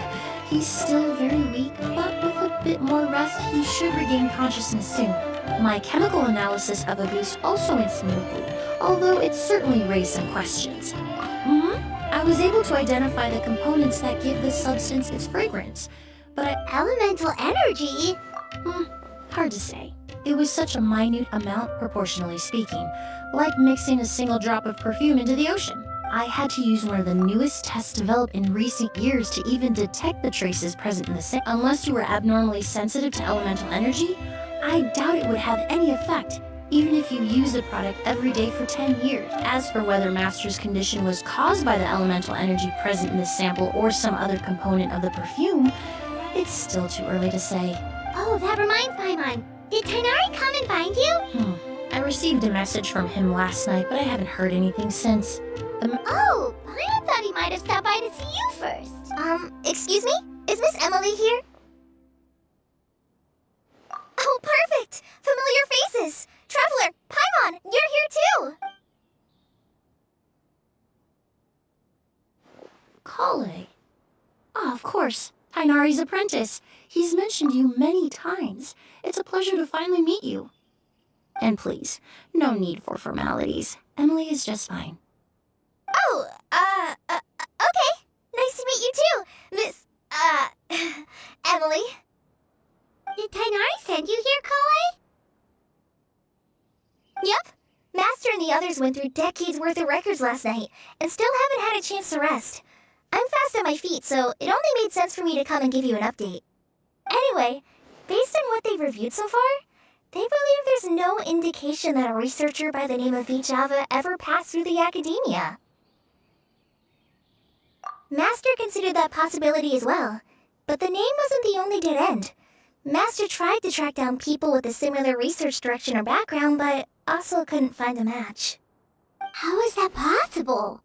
He's still very weak, but with a bit more rest, he should regain consciousness soon. My chemical analysis of Abuse also went smoothly, although it certainly raised some questions. I was able to identify the components that give this substance its fragrance, but Elemental energy? hard to say. It was such a minute amount, proportionally speaking, like mixing a single drop of perfume into the ocean. I had to use one of the newest tests developed in recent years to even detect the traces present in the sample. Unless you were abnormally sensitive to elemental energy, I doubt it would have any effect, even if you use the product every day for 10 years. As for whether Master's condition was caused by the elemental energy present in the sample or some other component of the perfume, it's still too early to say. Oh, that reminds Paimon. Did Tighnari come and find you? I received a message from him last night, but I haven't heard anything since. Oh, Paimon thought he might have stopped by to see you first. Excuse me? Is Miss Emilie here? Oh, perfect! Familiar faces! Traveler, Paimon, you're here too! Kale. Ah, of course. Tighnari's apprentice. He's mentioned you many times. It's a pleasure to finally meet you. And please, no need for formalities. Emilie is just fine. Oh, okay. Nice to meet you too, Miss, Emilie. Did Tighnari send you here, Kale? Yep. Master and the others went through decades worth of records last night, and still haven't had a chance to rest. I'm fast on my feet, so it only made sense for me to come and give you an update. Anyway, based on what they've reviewed so far, they believe there's no indication that a researcher by the name of Vijava ever passed through the academia. Master considered that possibility as well, but the name wasn't the only dead end. Master tried to track down people with a similar research direction or background, but also couldn't find a match. How is that possible?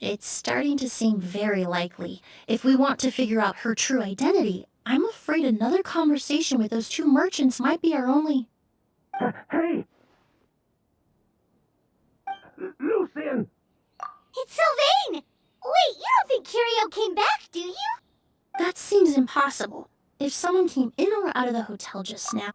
It's starting to seem very likely. If we want to figure out her true identity, I'm afraid another conversation with those two merchants might be our only... Hey! Lucian! It's Sylvain! Wait, you don't think Curio came back, do you? That seems impossible. If someone came in or out of the hotel just now...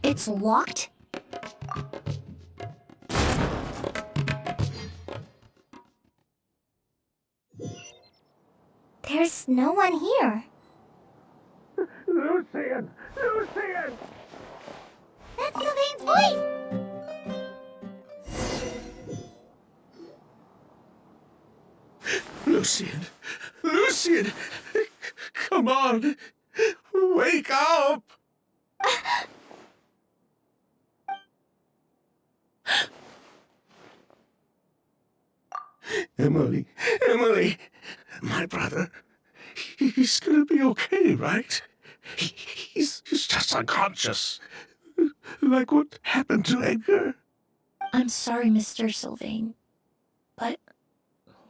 It's locked? There's no one here. Lucian! Lucian! That's Sylvain's voice! Lucian! Lucian! Come on! Wake up! Emilie! Emilie! My brother, he's gonna be okay, right? He's just unconscious. Like what happened to Edgar? I'm sorry, Mr. Sylvain, but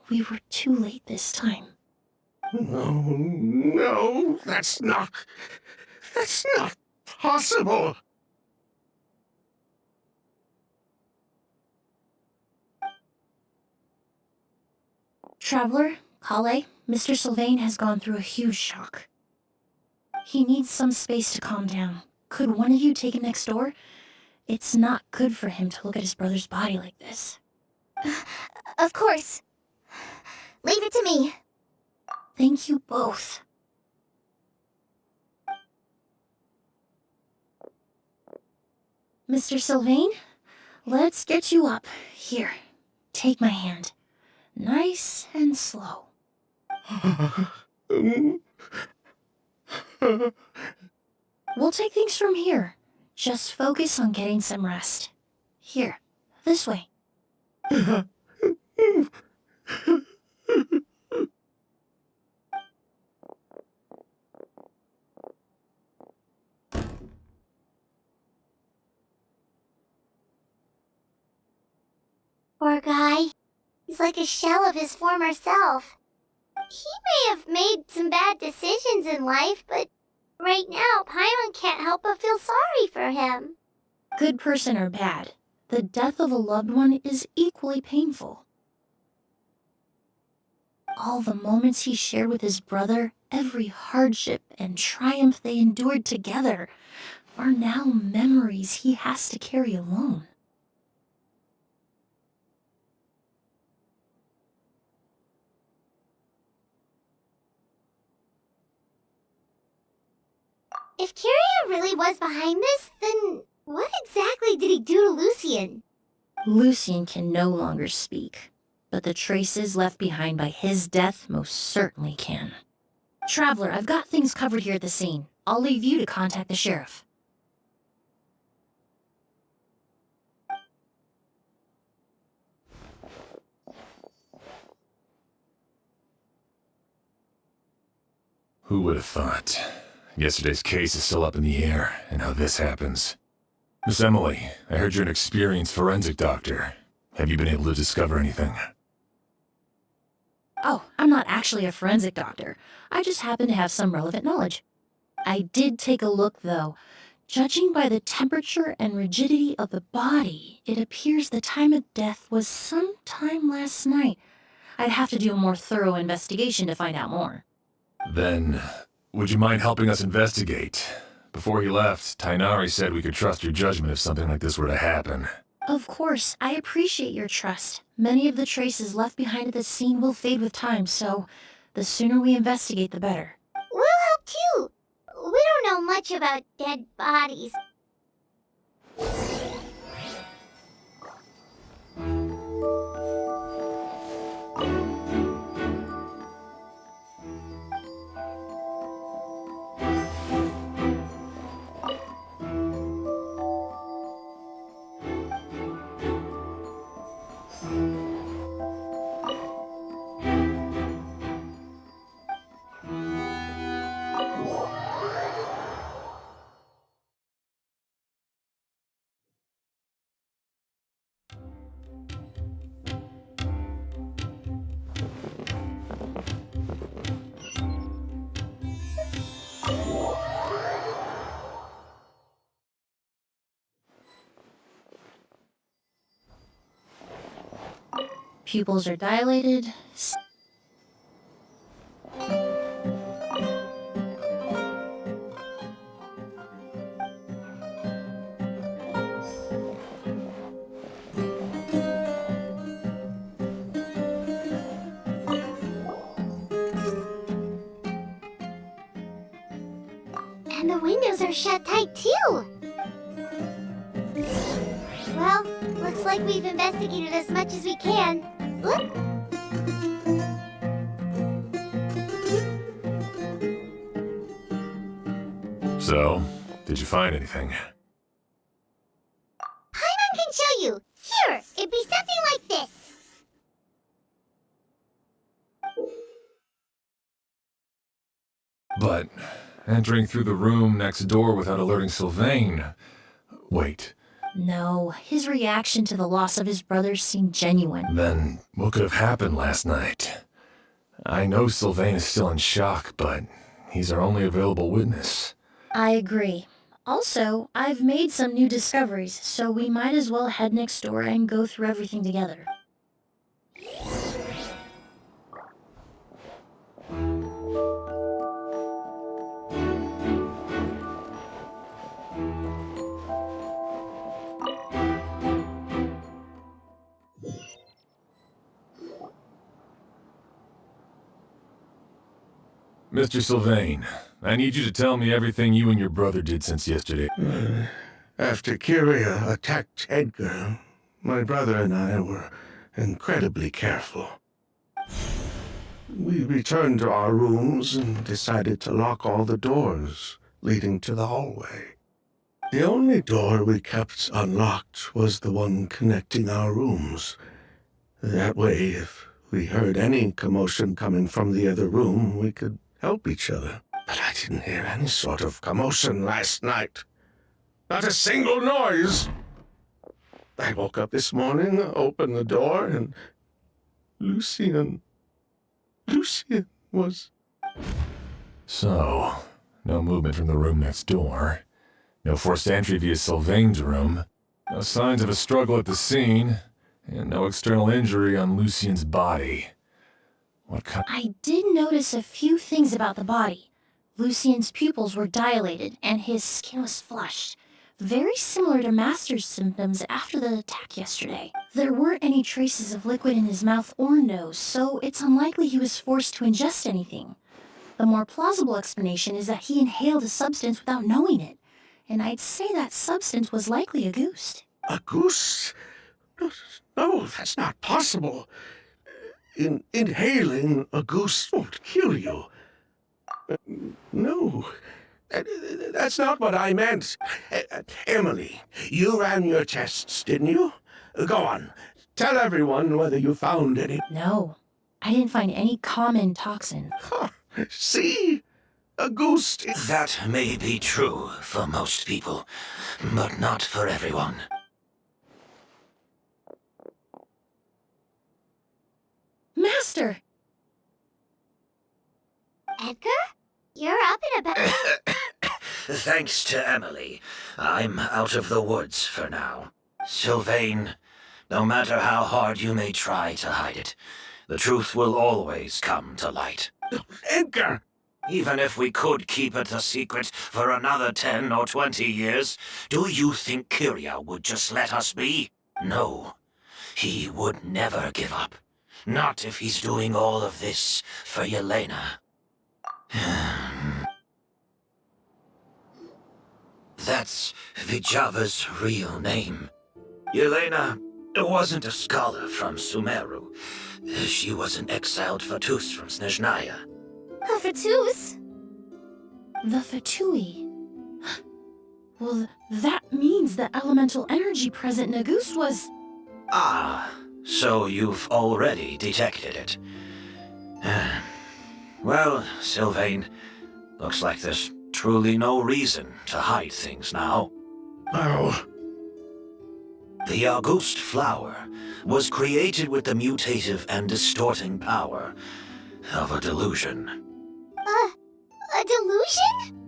we were too late this time. No, that's not possible. Traveler, Kale, Mr. Sylvain has gone through a huge shock. He needs some space to calm down. Could one of you take him next door? It's not good for him to look at his brother's body like this. Of course. Leave it to me. Thank you both. Mr. Sylvain, let's get you up. Here, take my hand. Nice and slow. We'll take things from here. Just focus on getting some rest. Here, this way. Poor guy. He's like a shell of his former self. He may have made some bad decisions in life, but right now, Paimon can't help but feel sorry for him. Good person or bad, the death of a loved one is equally painful. All the moments he shared with his brother, every hardship and triumph they endured together. are now memories he has to carry alone. If Kyria really was behind this, then what exactly did he do to Lucien? Lucien can no longer speak, but the traces left behind by his death most certainly can. Traveler, I've got things covered here at the scene. I'll leave you to contact the sheriff. Who would have thought? Yesterday's case is still up in the air, and now this happens. Miss Emilie, I heard you're an experienced forensic doctor. Have you been able to discover anything? Oh, I'm not actually a forensic doctor. I just happen to have some relevant knowledge. I did take a look, though. Judging by the temperature and rigidity of the body, it appears the time of death was sometime last night. I'd have to do a more thorough investigation to find out more. Then, would you mind helping us investigate? Before he left, Tainari said we could trust your judgment if something like this were to happen. Of course, I appreciate your trust. Many of the traces left behind at the scene will fade with time, so the sooner we investigate, the better. We'll help too. We don't know much about dead bodies. Pupils are dilated. And the windows are shut tight too. Well, looks like we've investigated as much as we can. Look. So, did you find anything? Paimon can show you. Here, it'd be something like this. But entering through the room next door without alerting Sigewinne... Wait, No, his reaction to the loss of his brother seemed genuine. then what could have happened last night? I know Sigewinne is still in shock, but he's our only available witness. I agree. Also, I've made some new discoveries, so we might as well head next door and go through everything together. Mr. Sigewinne, I need you to tell me everything you and your brother did since yesterday. After Kyria attacked Edgar, my brother and I were incredibly careful. We returned to our rooms and decided to lock all the doors leading to the hallway. The only door we kept unlocked was the one connecting our rooms. That way, if we heard any commotion coming from the other room, we could help each other. But I didn't hear any sort of commotion last night. Not a single noise. I woke up this morning, opened the door, and Lucien was... So, no movement from the room next door. No forced entry via Sigewinne's room. No signs of a struggle at the scene. And no external injury on Lucien's body. What kind... I did notice a few things about the body. Lucien's pupils were dilated and his skin was flushed, very similar to Master's symptoms after the attack yesterday. There weren't any traces of liquid in his mouth or nose, so it's unlikely he was forced to ingest anything. The more plausible explanation is that he inhaled a substance without knowing it, and I'd say that substance was likely a goose. A goose? No, that's not possible. Inhaling a goose won't kill you. No, that's not what I meant. Emilie, you ran your tests, didn't you? Go on, tell everyone whether you found any. No, I didn't find any common toxin. Huh. See? A goose. That may be true for most people, but not for everyone. Master! Edgar? You're up and about. Thanks to Emilie, I'm out of the woods for now. Sigewinne, no matter how hard you may try to hide it, the truth will always come to light. Edgar! Even if we could keep it a secret for another 10 or 20 years, do you think Kyria would just let us be? No. He would never give up. Not if he's doing all of this for Yelena. That's Vijava's real name. Yelena wasn't a scholar from Sumeru. She was an exiled Fatus from Snezhnaya. A Fatus? The Fatui. Well, that means the elemental energy present in a goose was... Ah, so you've already detected it. Well, Sigewinne, looks like there's truly no reason to hide things now. Oh. The August flower was created with the mutative and distorting power of a delusion. A delusion?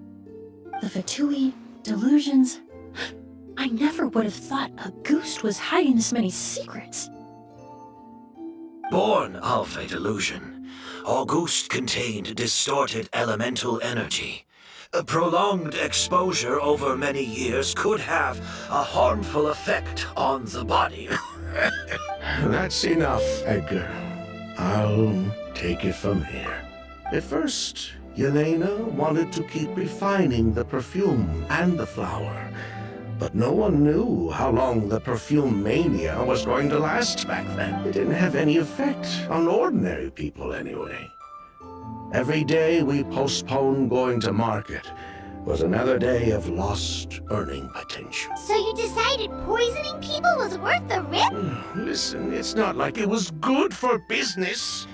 The Fatui, delusions... I never would have thought a goose was hiding this many secrets. Born of a delusion, August contained distorted elemental energy. A prolonged exposure over many years could have a harmful effect on the body. That's enough, Edgar. I'll take it from here. At first, Yelena wanted to keep refining the perfume and the flower, but no one knew how long the perfume mania was going to last back then. It didn't have any effect on ordinary people anyway. Every day we postponed going to market was another day of lost earning potential. So you decided poisoning people was worth the risk? Listen, it's not like it was good for business.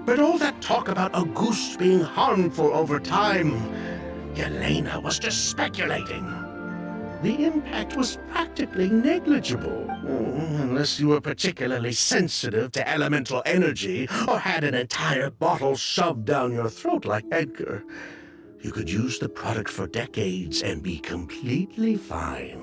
But all that talk about a goose being harmful over time, Yelena was just speculating. The impact was practically negligible, unless you were particularly sensitive to elemental energy or had an entire bottle shoved down your throat like Edgar. You could use the product for decades and be completely fine.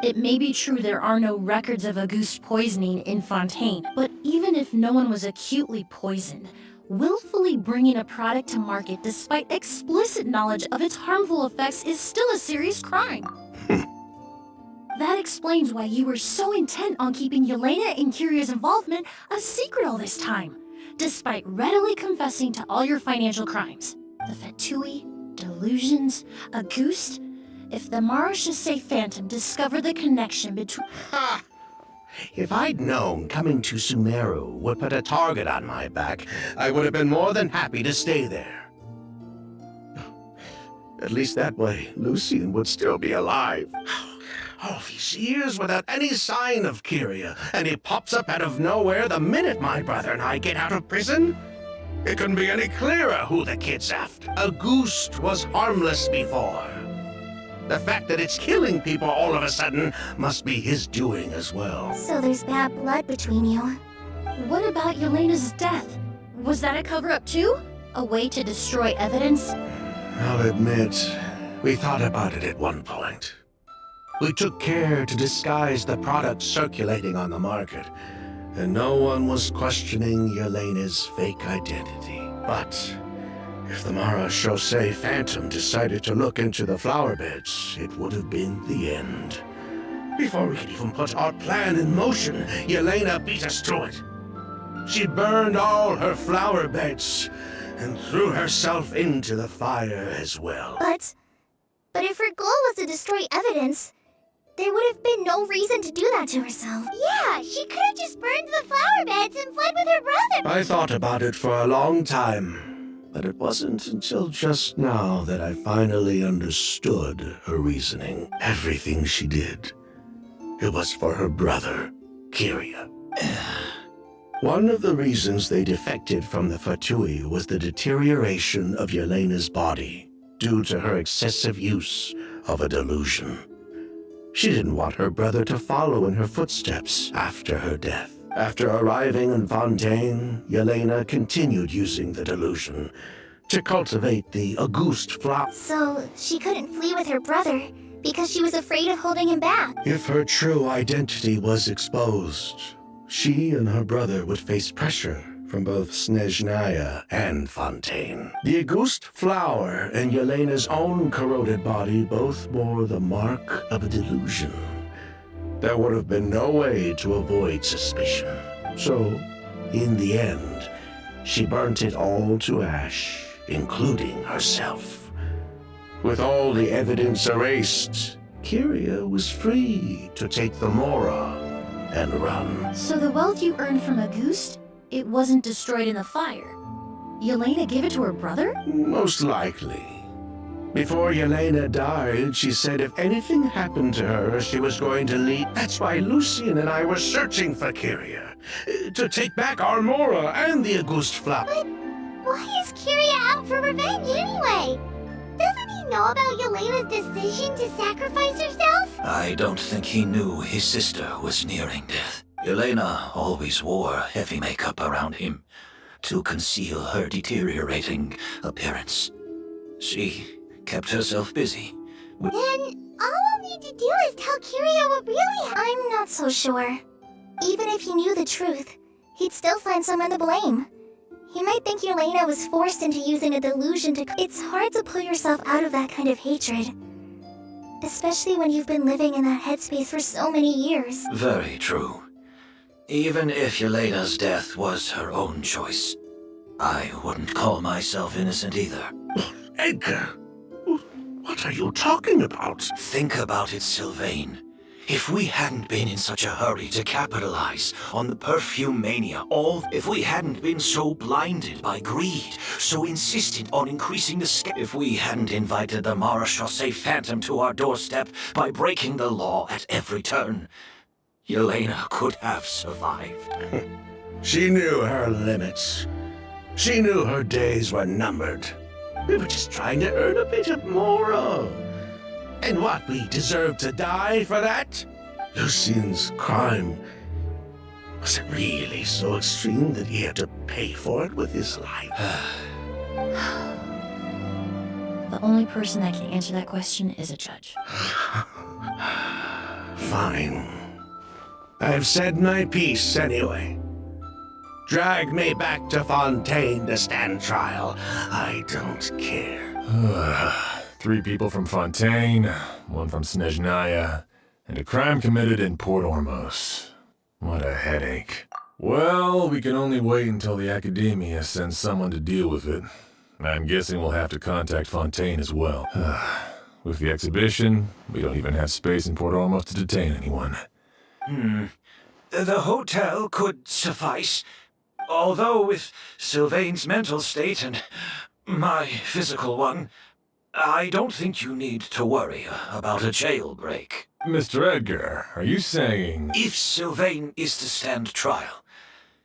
It may be true there are no records of a goose poisoning in Fontaine, but even if no one was acutely poisoned, willfully bringing a product to market despite explicit knowledge of its harmful effects is still a serious crime. That explains why you were so intent on keeping Yelena and Kyria's involvement a secret all this time, despite readily confessing to all your financial crimes. The Fatui, delusions, a goose. If the Marechaussee Phantom discovered the connection between... Ha! If I'd known coming to Sumeru would put a target on my back, I would have been more than happy to stay there. At least that way, Lucien would still be alive. All these years without any sign of Kyria, and he pops up out of nowhere the minute my brother and I get out of prison? It couldn't be any clearer who the kid's after. A goose was harmless before. The fact that it's killing people all of a sudden must be his doing as well. So there's bad blood between you. What about Yelena's death? Was that a cover-up too? A way to destroy evidence? I'll admit, we thought about it at one point. We took care to disguise the product circulating on the market, and no one was questioning Yelena's fake identity. But If the Marechaussee Phantom decided to look into the flower beds, it would have been the end. Before we could even put our plan in motion, Yelena beat us to it. She burned all her flower beds and threw herself into the fire as well. But if her goal was to destroy evidence, there would have been no reason to do that to herself. Yeah, she could have just burned the flower beds and fled with her brother. I thought about it for a long time, but it wasn't until just now that I finally understood her reasoning. Everything she did, it was for her brother, Kiria. One of the reasons they defected from the Fatui was the deterioration of Yelena's body due to her excessive use of a delusion. She didn't want her brother to follow in her footsteps after her death. After arriving in Fontaine, Yelena continued using the delusion to cultivate the Auguste flower. So she couldn't flee with her brother because she was afraid of holding him back. If her true identity was exposed, she and her brother would face pressure from both Snezhnaya and Fontaine. The Auguste flower and Yelena's own corroded body both bore the mark of a delusion. There would have been no way to avoid suspicion. So, in the end, she burnt it all to ash, including herself. With all the evidence erased, Kiria was free to take the Mora and run. So the wealth you earned from Auguste, it wasn't destroyed in the fire. Yelena gave it to her brother? Most likely. Before Yelena died, she said if anything happened to her, she was going to leave. That's why Lucien and I were searching for Kiria, to take back our Mora and the Auguste flower. But why is Kiria out for revenge anyway? Doesn't he know about Yelena's decision to sacrifice herself? I don't think he knew his sister was nearing death. Yelena always wore heavy makeup around him to conceal her deteriorating appearance. She kept herself busy. Then all we'll need to do is tell Kiria what really happened. I'm not so sure. Even if he knew the truth, he'd still find someone to blame. He might think Yelena was forced into using a delusion to... It's hard to pull yourself out of that kind of hatred. Especially when you've been living in that headspace for so many years. Very true. Even if Yelena's death was her own choice, I wouldn't call myself innocent either. Edgar, what are you talking about? Think about it, Sylvain. If we hadn't been in such a hurry to capitalize on the perfume mania, if we hadn't been so blinded by greed, so insistent on increasing the scale, if we hadn't invited the Marechaussee Phantom to our doorstep by breaking the law at every turn, Yelena could have survived. She knew her limits. She knew her days were numbered. We were just trying to earn a bit of Mora. And what, we deserve to die for that? Lucien's crime, was it really so extreme that he had to pay for it with his life? The only person that can answer that question is a judge. Fine. I've said my piece anyway. Drag me back to Fontaine to stand trial. I don't care. 3 people from Fontaine, 1 from Snezhnaya, and a crime committed in Port Ormos. What a headache. Well, we can only wait until the Academia sends someone to deal with it. I'm guessing we'll have to contact Fontaine as well. With the exhibition, we don't even have space in Port Ormos to detain anyone. The hotel could suffice. Although with Sylvain's mental state and my physical one, I don't think you need to worry about a jailbreak. Mr. Edgar, are you saying... If Sylvain is to stand trial,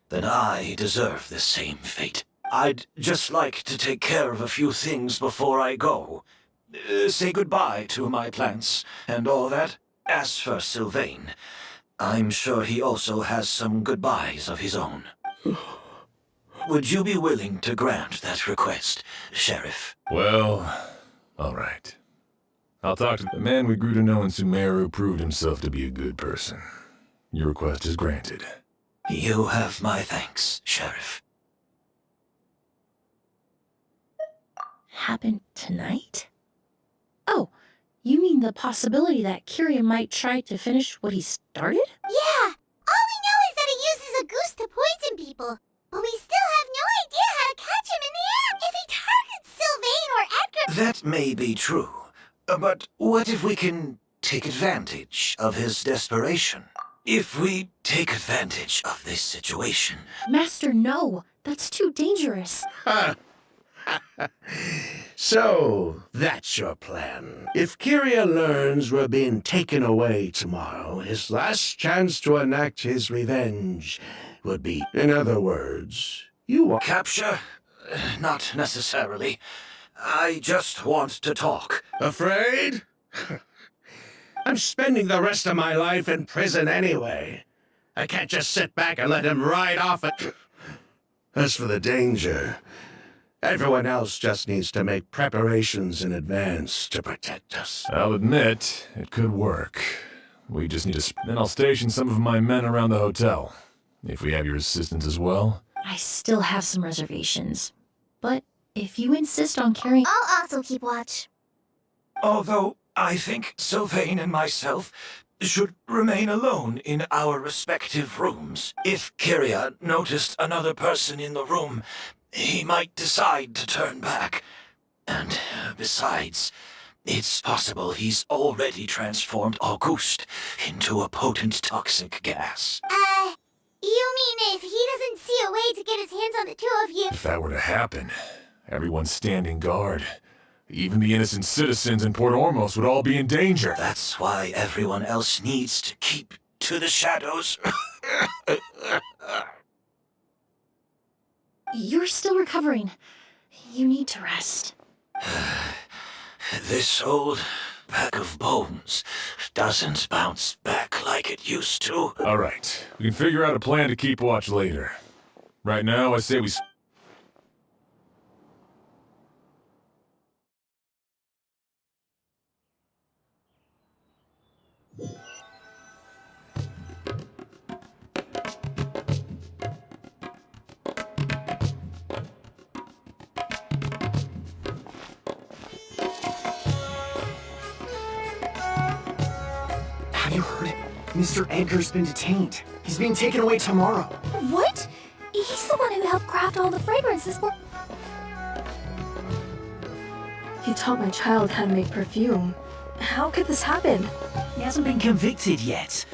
then I deserve the same fate. I'd just like to take care of a few things before I go. Say goodbye to my plants and all that. As for Sylvain, I'm sure he also has some goodbyes of his own. Would you be willing to grant that request, Sheriff? Well... all right. I'll talk to the man we grew to know in Sumeru, proved himself to be a good person. Your request is granted. You have my thanks, Sheriff. happen tonight? Oh, you mean the possibility that Kyria might try to finish what he started? Yeah! All we know is that he uses a goose to poison people. But we still have no idea how to catch him in the act. If he targets Sylvain or Edgar... That may be true. But what if we can take advantage of his desperation? If we take advantage of this situation... Master, no. That's too dangerous. So, that's your plan. If Kyria learns we're being taken away tomorrow, his last chance to enact his revenge would be, in other words, you want... Capture? Not necessarily. I just want to talk. Afraid? I'm spending the rest of my life in prison anyway. I can't just sit back and let him ride off it. As for the danger, everyone else just needs to make preparations in advance to protect us. I'll admit, it could work. We just need to... Then I'll station some of my men around the hotel. If we have your assistance as well. I still have some reservations. But if you insist on carrying... I'll also keep watch. Although I think Sylvain and myself should remain alone in our respective rooms. If Kyria noticed another person in the room, he might decide to turn back. And besides, it's possible he's already transformed Auguste into a potent toxic gas. You mean if he doesn't see a way to get his hands on the two of you? If that were to happen, everyone's standing guard. Even the innocent citizens in Port Ormos would all be in danger. That's why everyone else needs to keep to the shadows. You're still recovering. You need to rest. This old bag of bones doesn't bounce back like it used to. All right, we can figure out a plan to keep watch later. Right now, I say we... Have you heard it? Mr. Edgar's been detained. He's being taken away tomorrow. What? He's the one who helped craft all the fragrances for... He taught my child how to make perfume. How could this happen? He hasn't been convicted yet.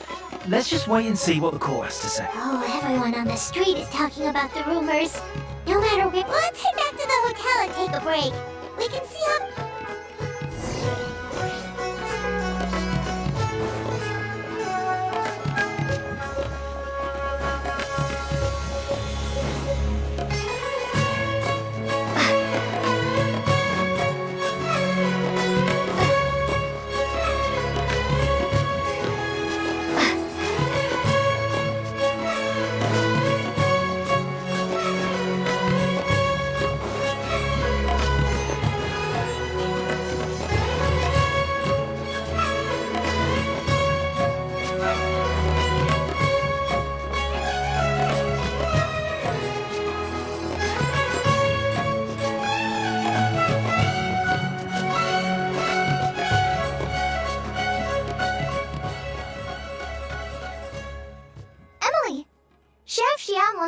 Let's just wait and see what the court has to say. Oh, everyone on the street is talking about the rumors. No matter what, let's head back to the hotel and take a break. We can see how...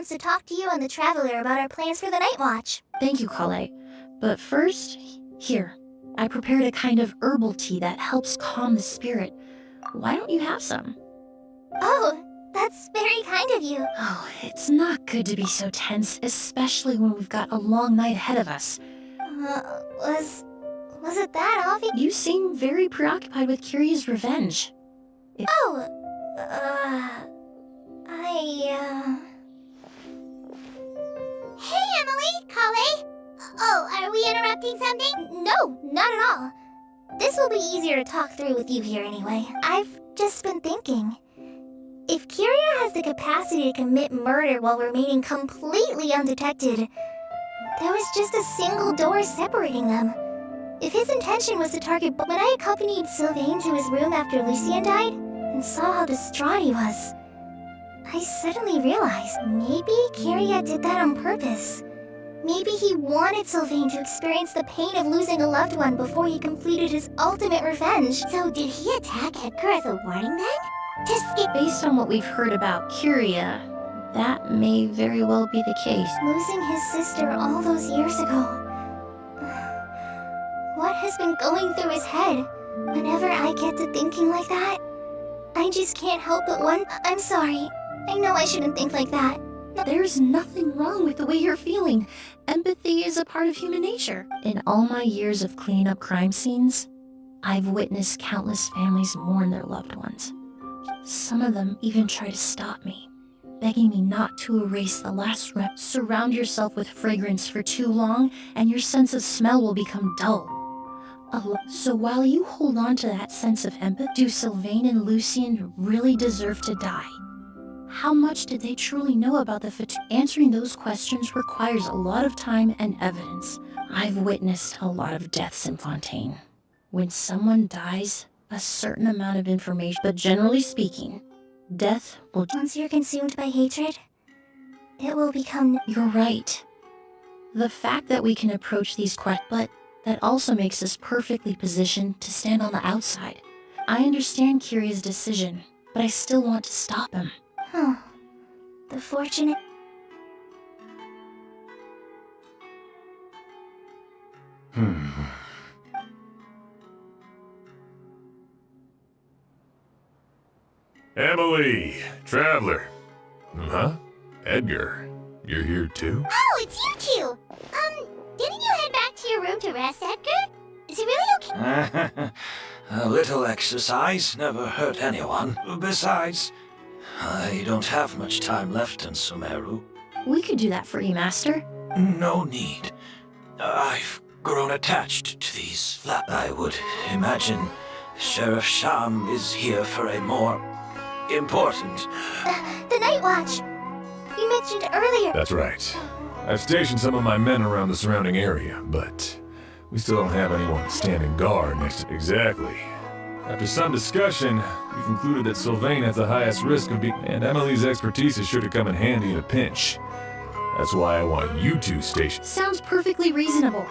wants to talk to you and the Traveler about our plans for the Night Watch. Thank you, Kale. But first, here. I prepared a kind of herbal tea that helps calm the spirit. Why don't you have some? Oh, that's very kind of you. Oh, it's not good to be so tense, especially when we've got a long night ahead of us. Was it that obvious? You seem very preoccupied with Kyria's revenge. Hey, Emilie! Kale! Oh, are we interrupting something? No, not at all. This will be easier to talk through with you here anyway. I've just been thinking. If Kyria has the capacity to commit murder while remaining completely undetected, there was just a single door separating them. If his intention was to target... When I accompanied Sylvain to his room after Lucien died, and saw how distraught he was, I suddenly realized maybe Kyria did that on purpose. Maybe he wanted Sylvain to experience the pain of losing a loved one before he completed his ultimate revenge. So did he attack Edgar as a warning then? To skip Based on what we've heard about Curia, that may very well be the case. losing his sister all those years ago. What has been going through his head? Whenever I get to thinking like that, I just can't help but I'm sorry. I know I shouldn't think like that. There's nothing wrong with the way you're feeling. Empathy is a part of human nature. In all my years of cleaning up crime scenes, I've witnessed countless families mourn their loved ones. Some of them even try to stop me, begging me not to erase the last rep. Surround yourself with fragrance for too long, and your sense of smell will become dull. So while you hold on to that sense of empathy, do Sylvain and Lucien really deserve to die? How much did they truly know about the fatigue? Answering those questions requires a lot of time and evidence. I've witnessed a lot of deaths in Fontaine. When someone dies, a certain amount of information, but generally speaking, death will... Once you're consumed by hatred, it will become... You're right. The fact that we can approach these questions, but that also makes us perfectly positioned to stand on the outside. I understand Curia's decision, but I still want to stop him. The fortunate... Emilie, Traveler. Huh? Edgar, you're here too? Oh, it's you two! Didn't you head back to your room to rest, Edgar? Is he really okay? A little exercise never hurt anyone. Besides, I don't have much time left in Sumeru. We could do that for you, Master. No need. I've grown attached to these I would imagine Sheriff Sham is here for a more important... The Night Watch! You mentioned earlier... That's right. I've stationed some of my men around the surrounding area, but we still don't have anyone standing guard next to... Exactly. After some discussion, we concluded that Sylvain has the highest risk of being... And Emilie's expertise is sure to come in handy in a pinch. That's why I want you two stationed. Sounds perfectly reasonable.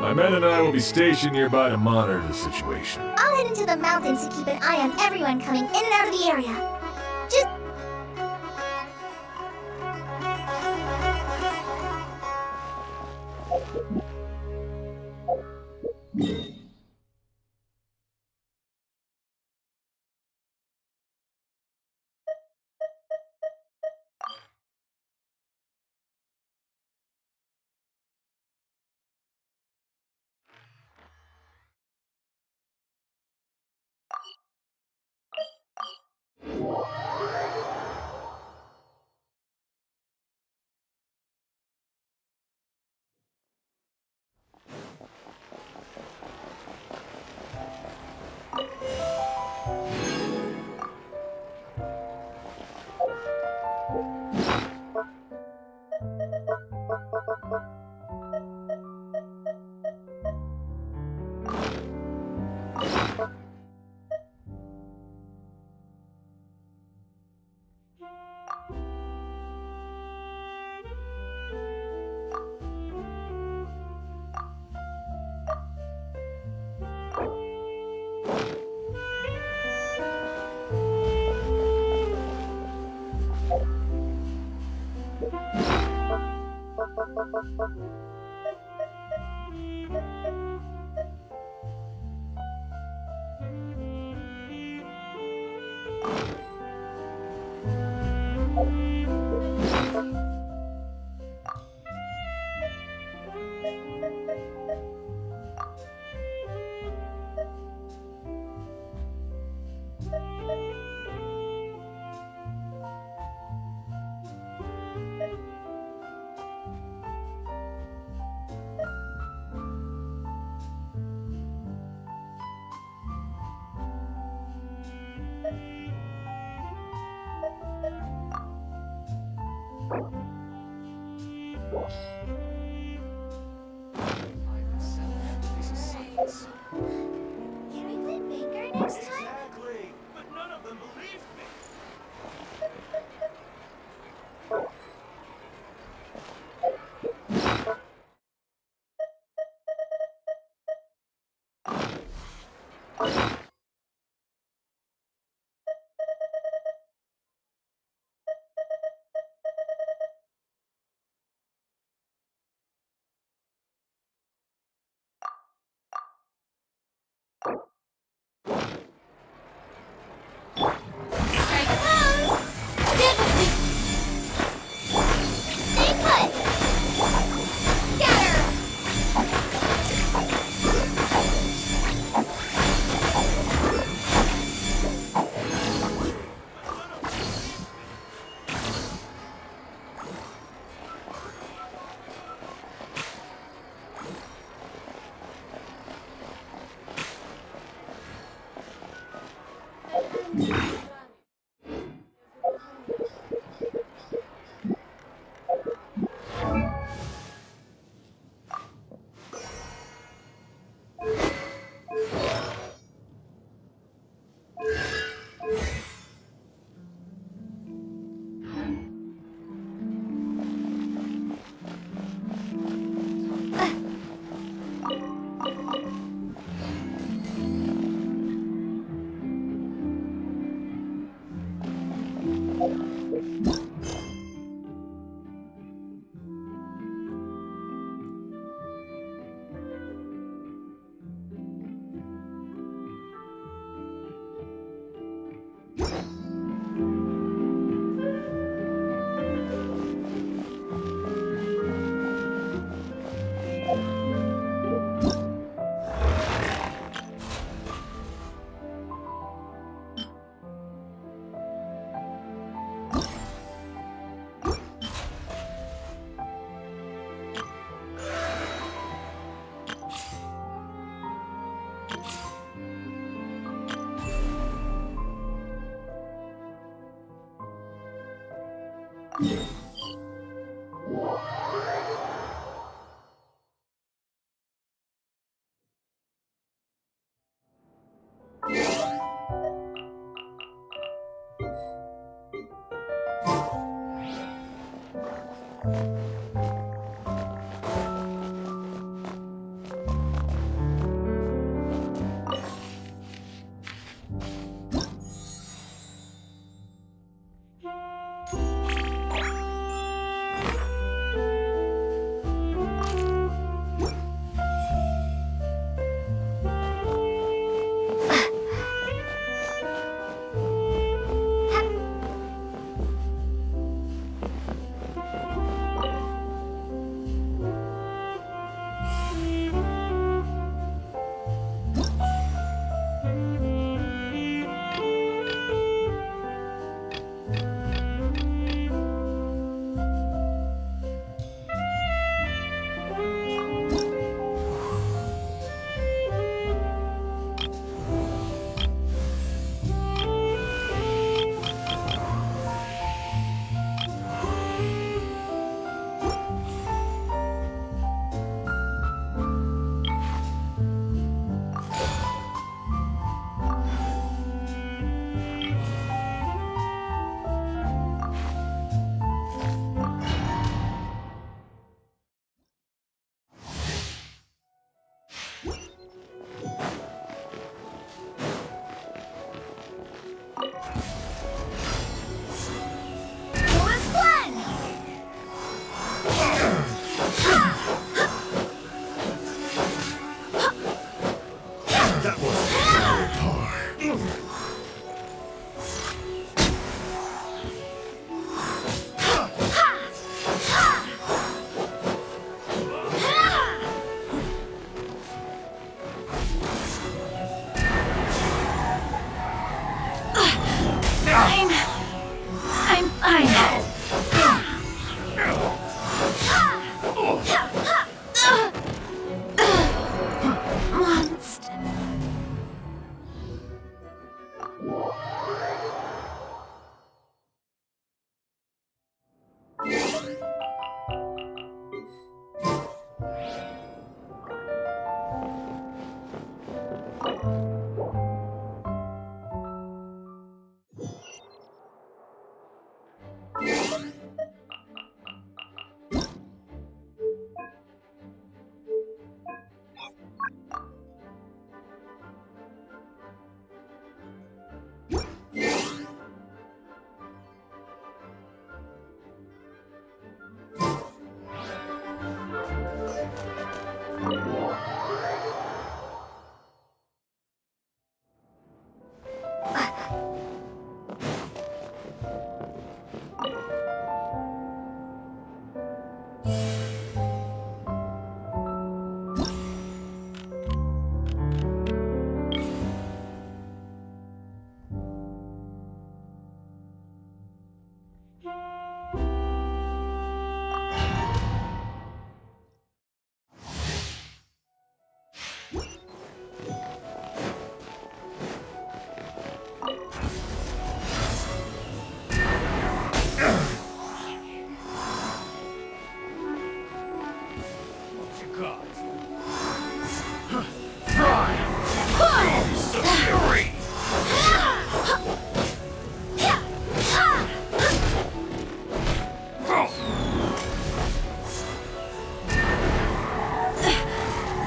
My men and I will be stationed nearby to monitor the situation. I'll head into the mountains to keep an eye on everyone coming in and out of the area. Just... Can we play Baker next time? Exactly. But none of them believed me. Strike a pose! Get with me! Stay put! Scatter!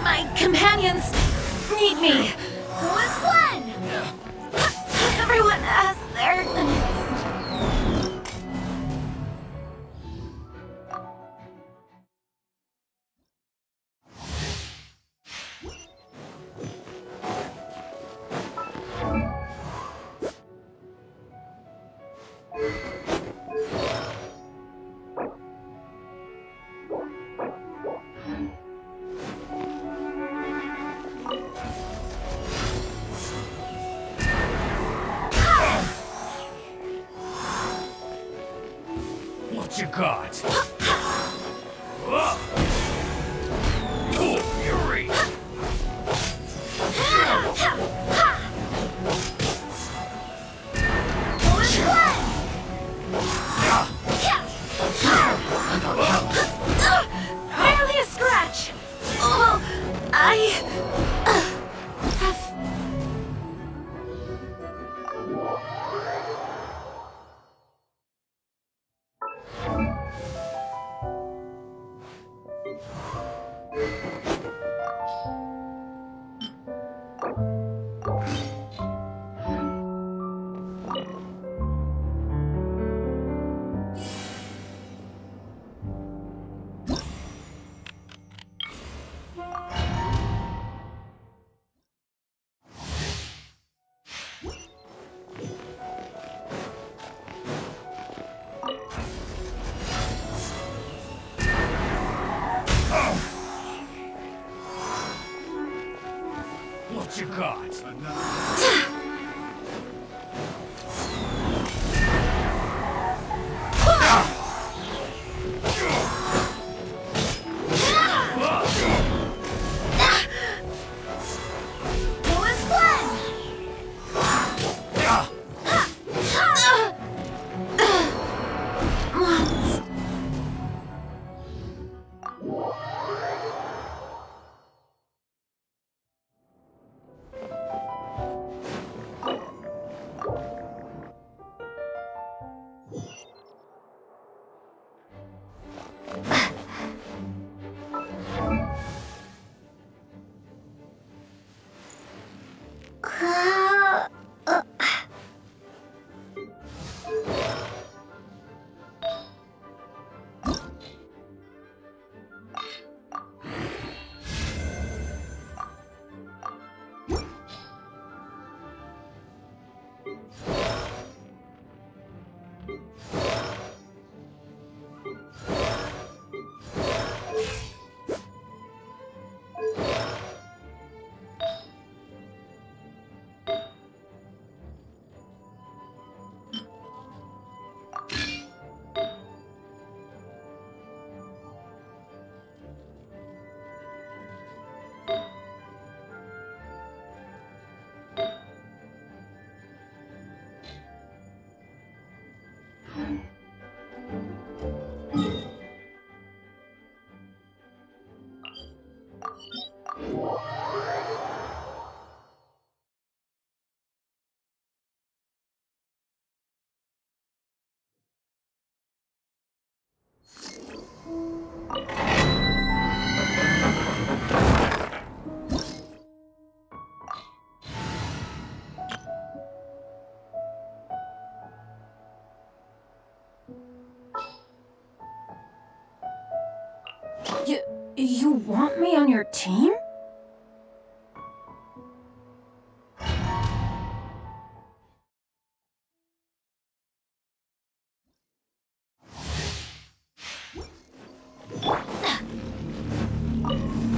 My companions need me. Who's one? Everyone has their limits. What you got? Cool fury! Barely a scratch. Oh, I have. You want me on your team?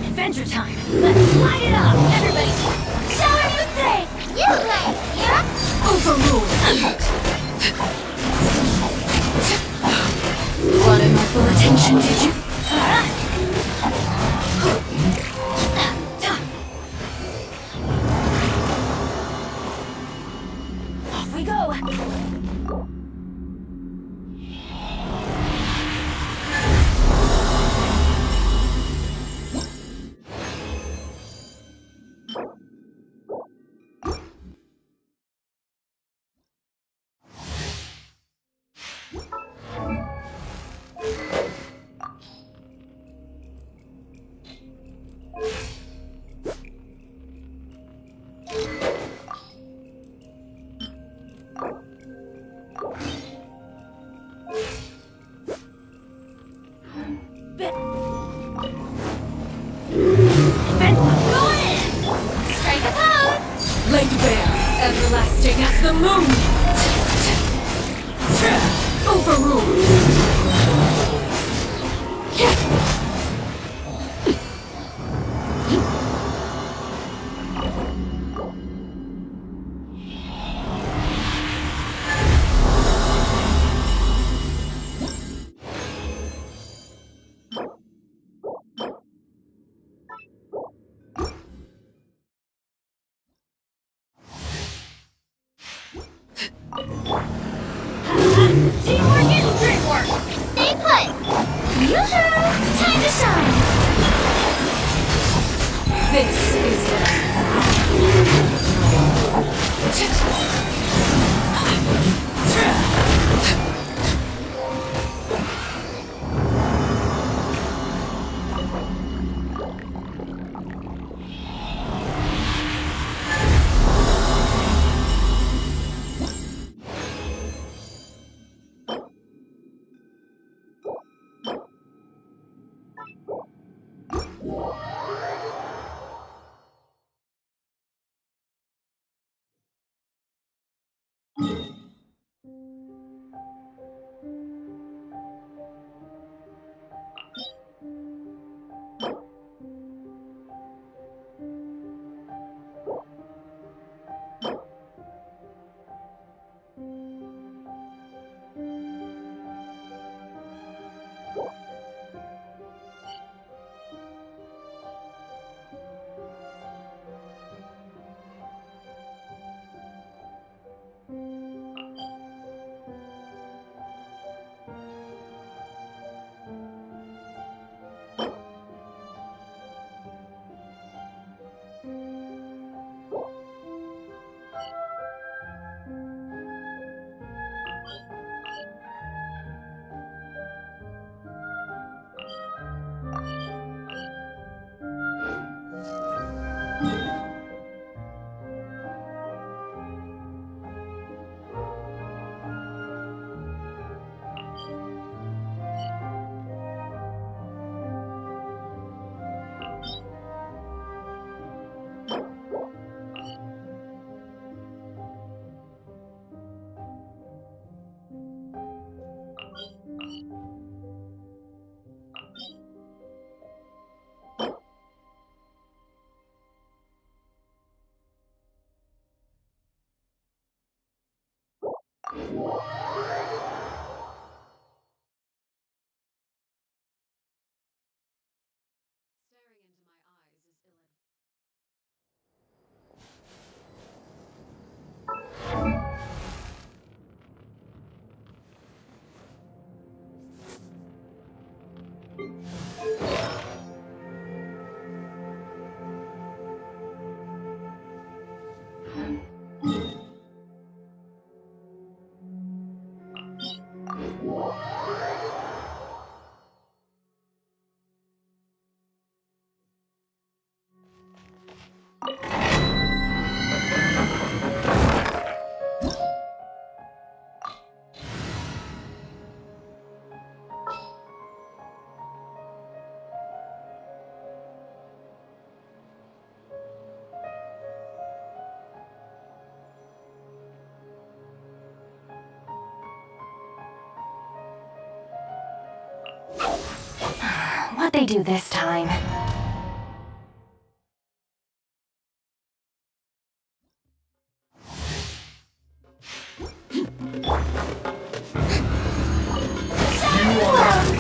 Adventure time! Let's light it up! Everybody! Show her you think! You like, yeah? Overruled! Wanted my full attention, did you? Off we go! Strike a pose! Lake Bear, everlasting as the moon! Overruled! Teamwork is dreamwork! Stay put! Yoo-hoo! Time to shine! This is How'd they do this time?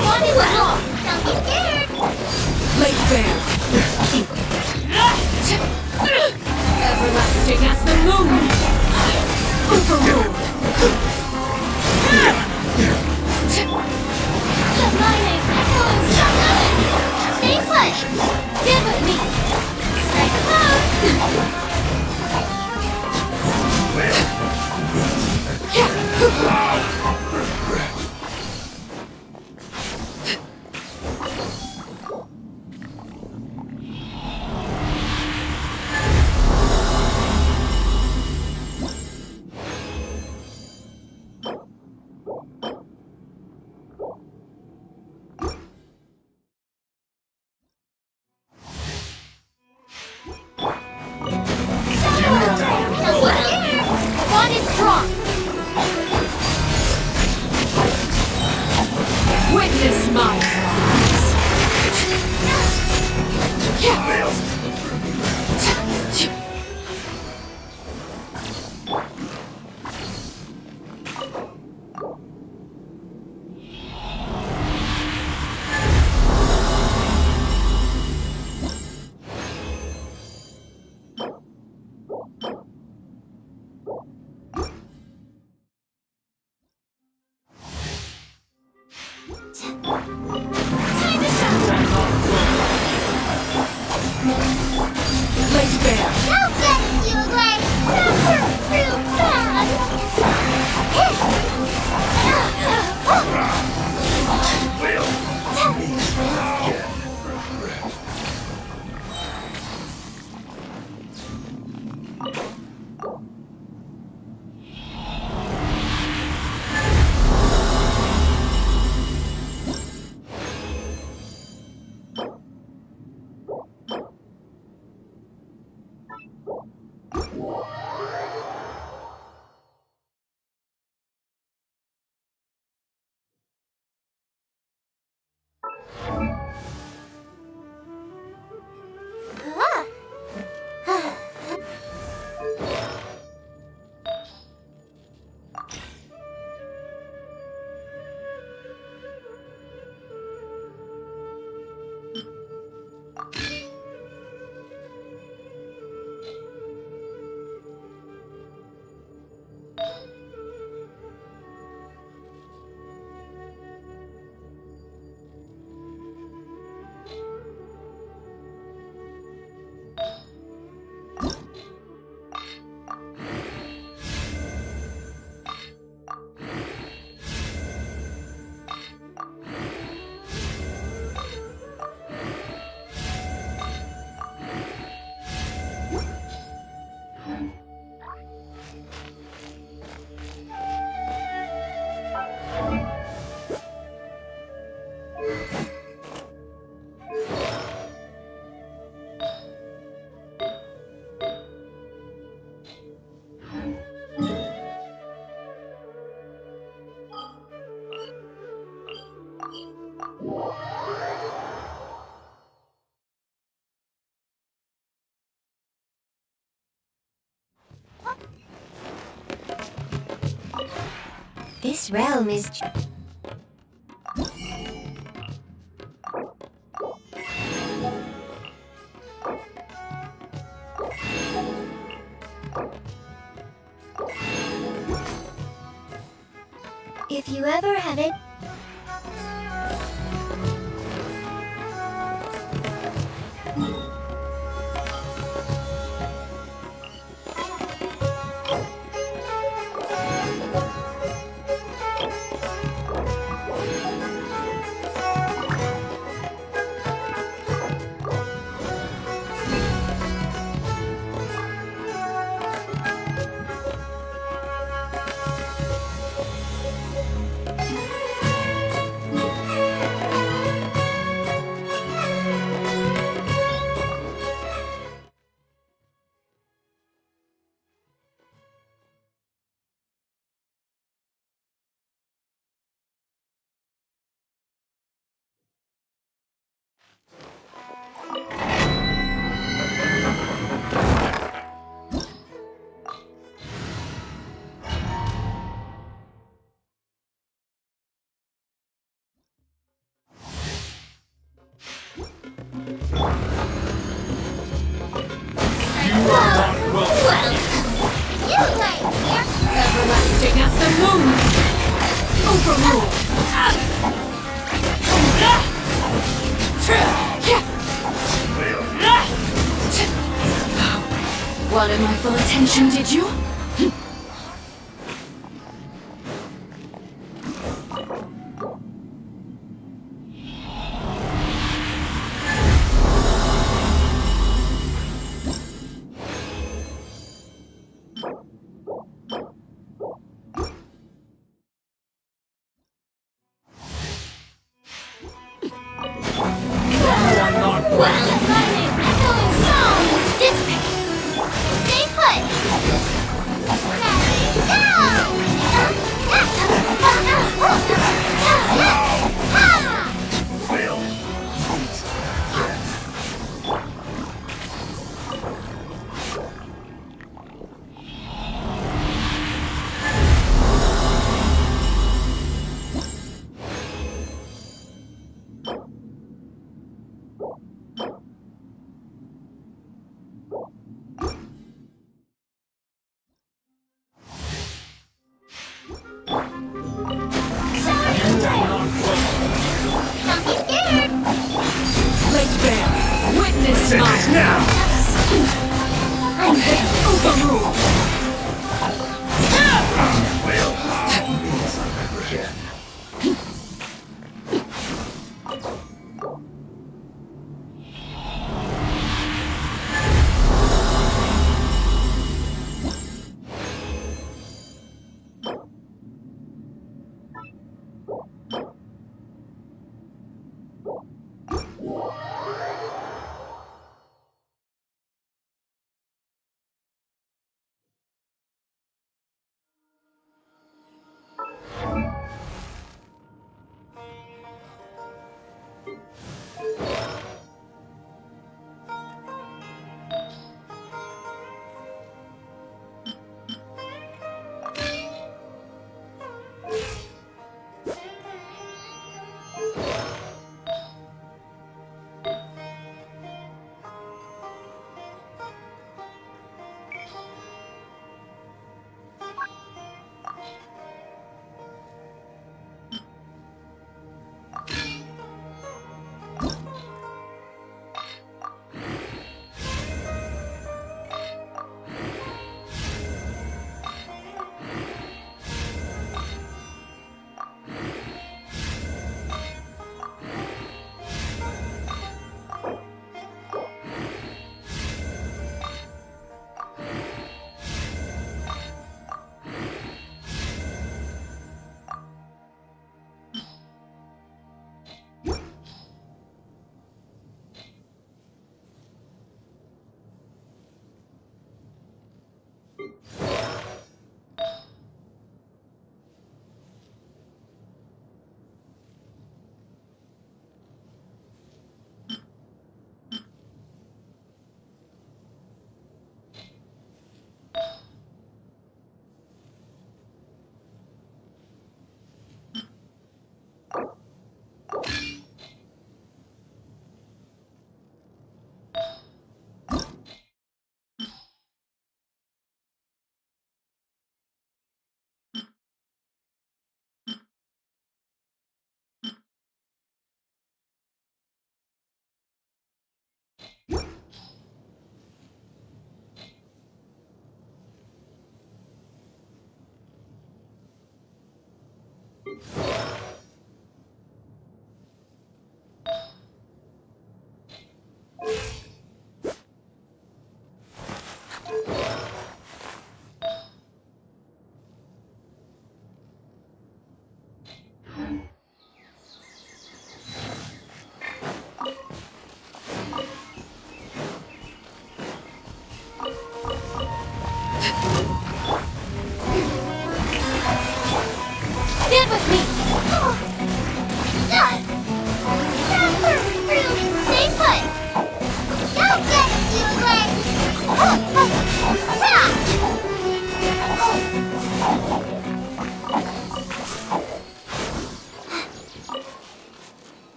What is wrong? Don't be scared! Lake Bear! Everlasting as the moon! Overruled! The mining echoing stop! Stay put! Get with me! Strike a pose! One is strong! Witness my rise! Lake Bear! Don't get you like super fruit This realm is... If you ever have it... Acting as the moon! Overruled! Wanted my full attention, did you? Witness mine! Now! I'm overruled!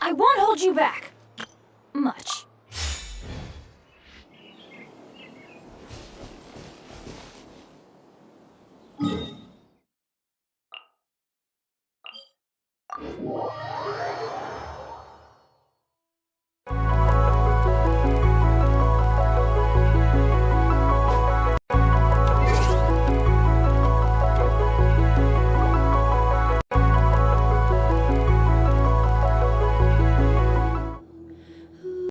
I won't hold you back. Much.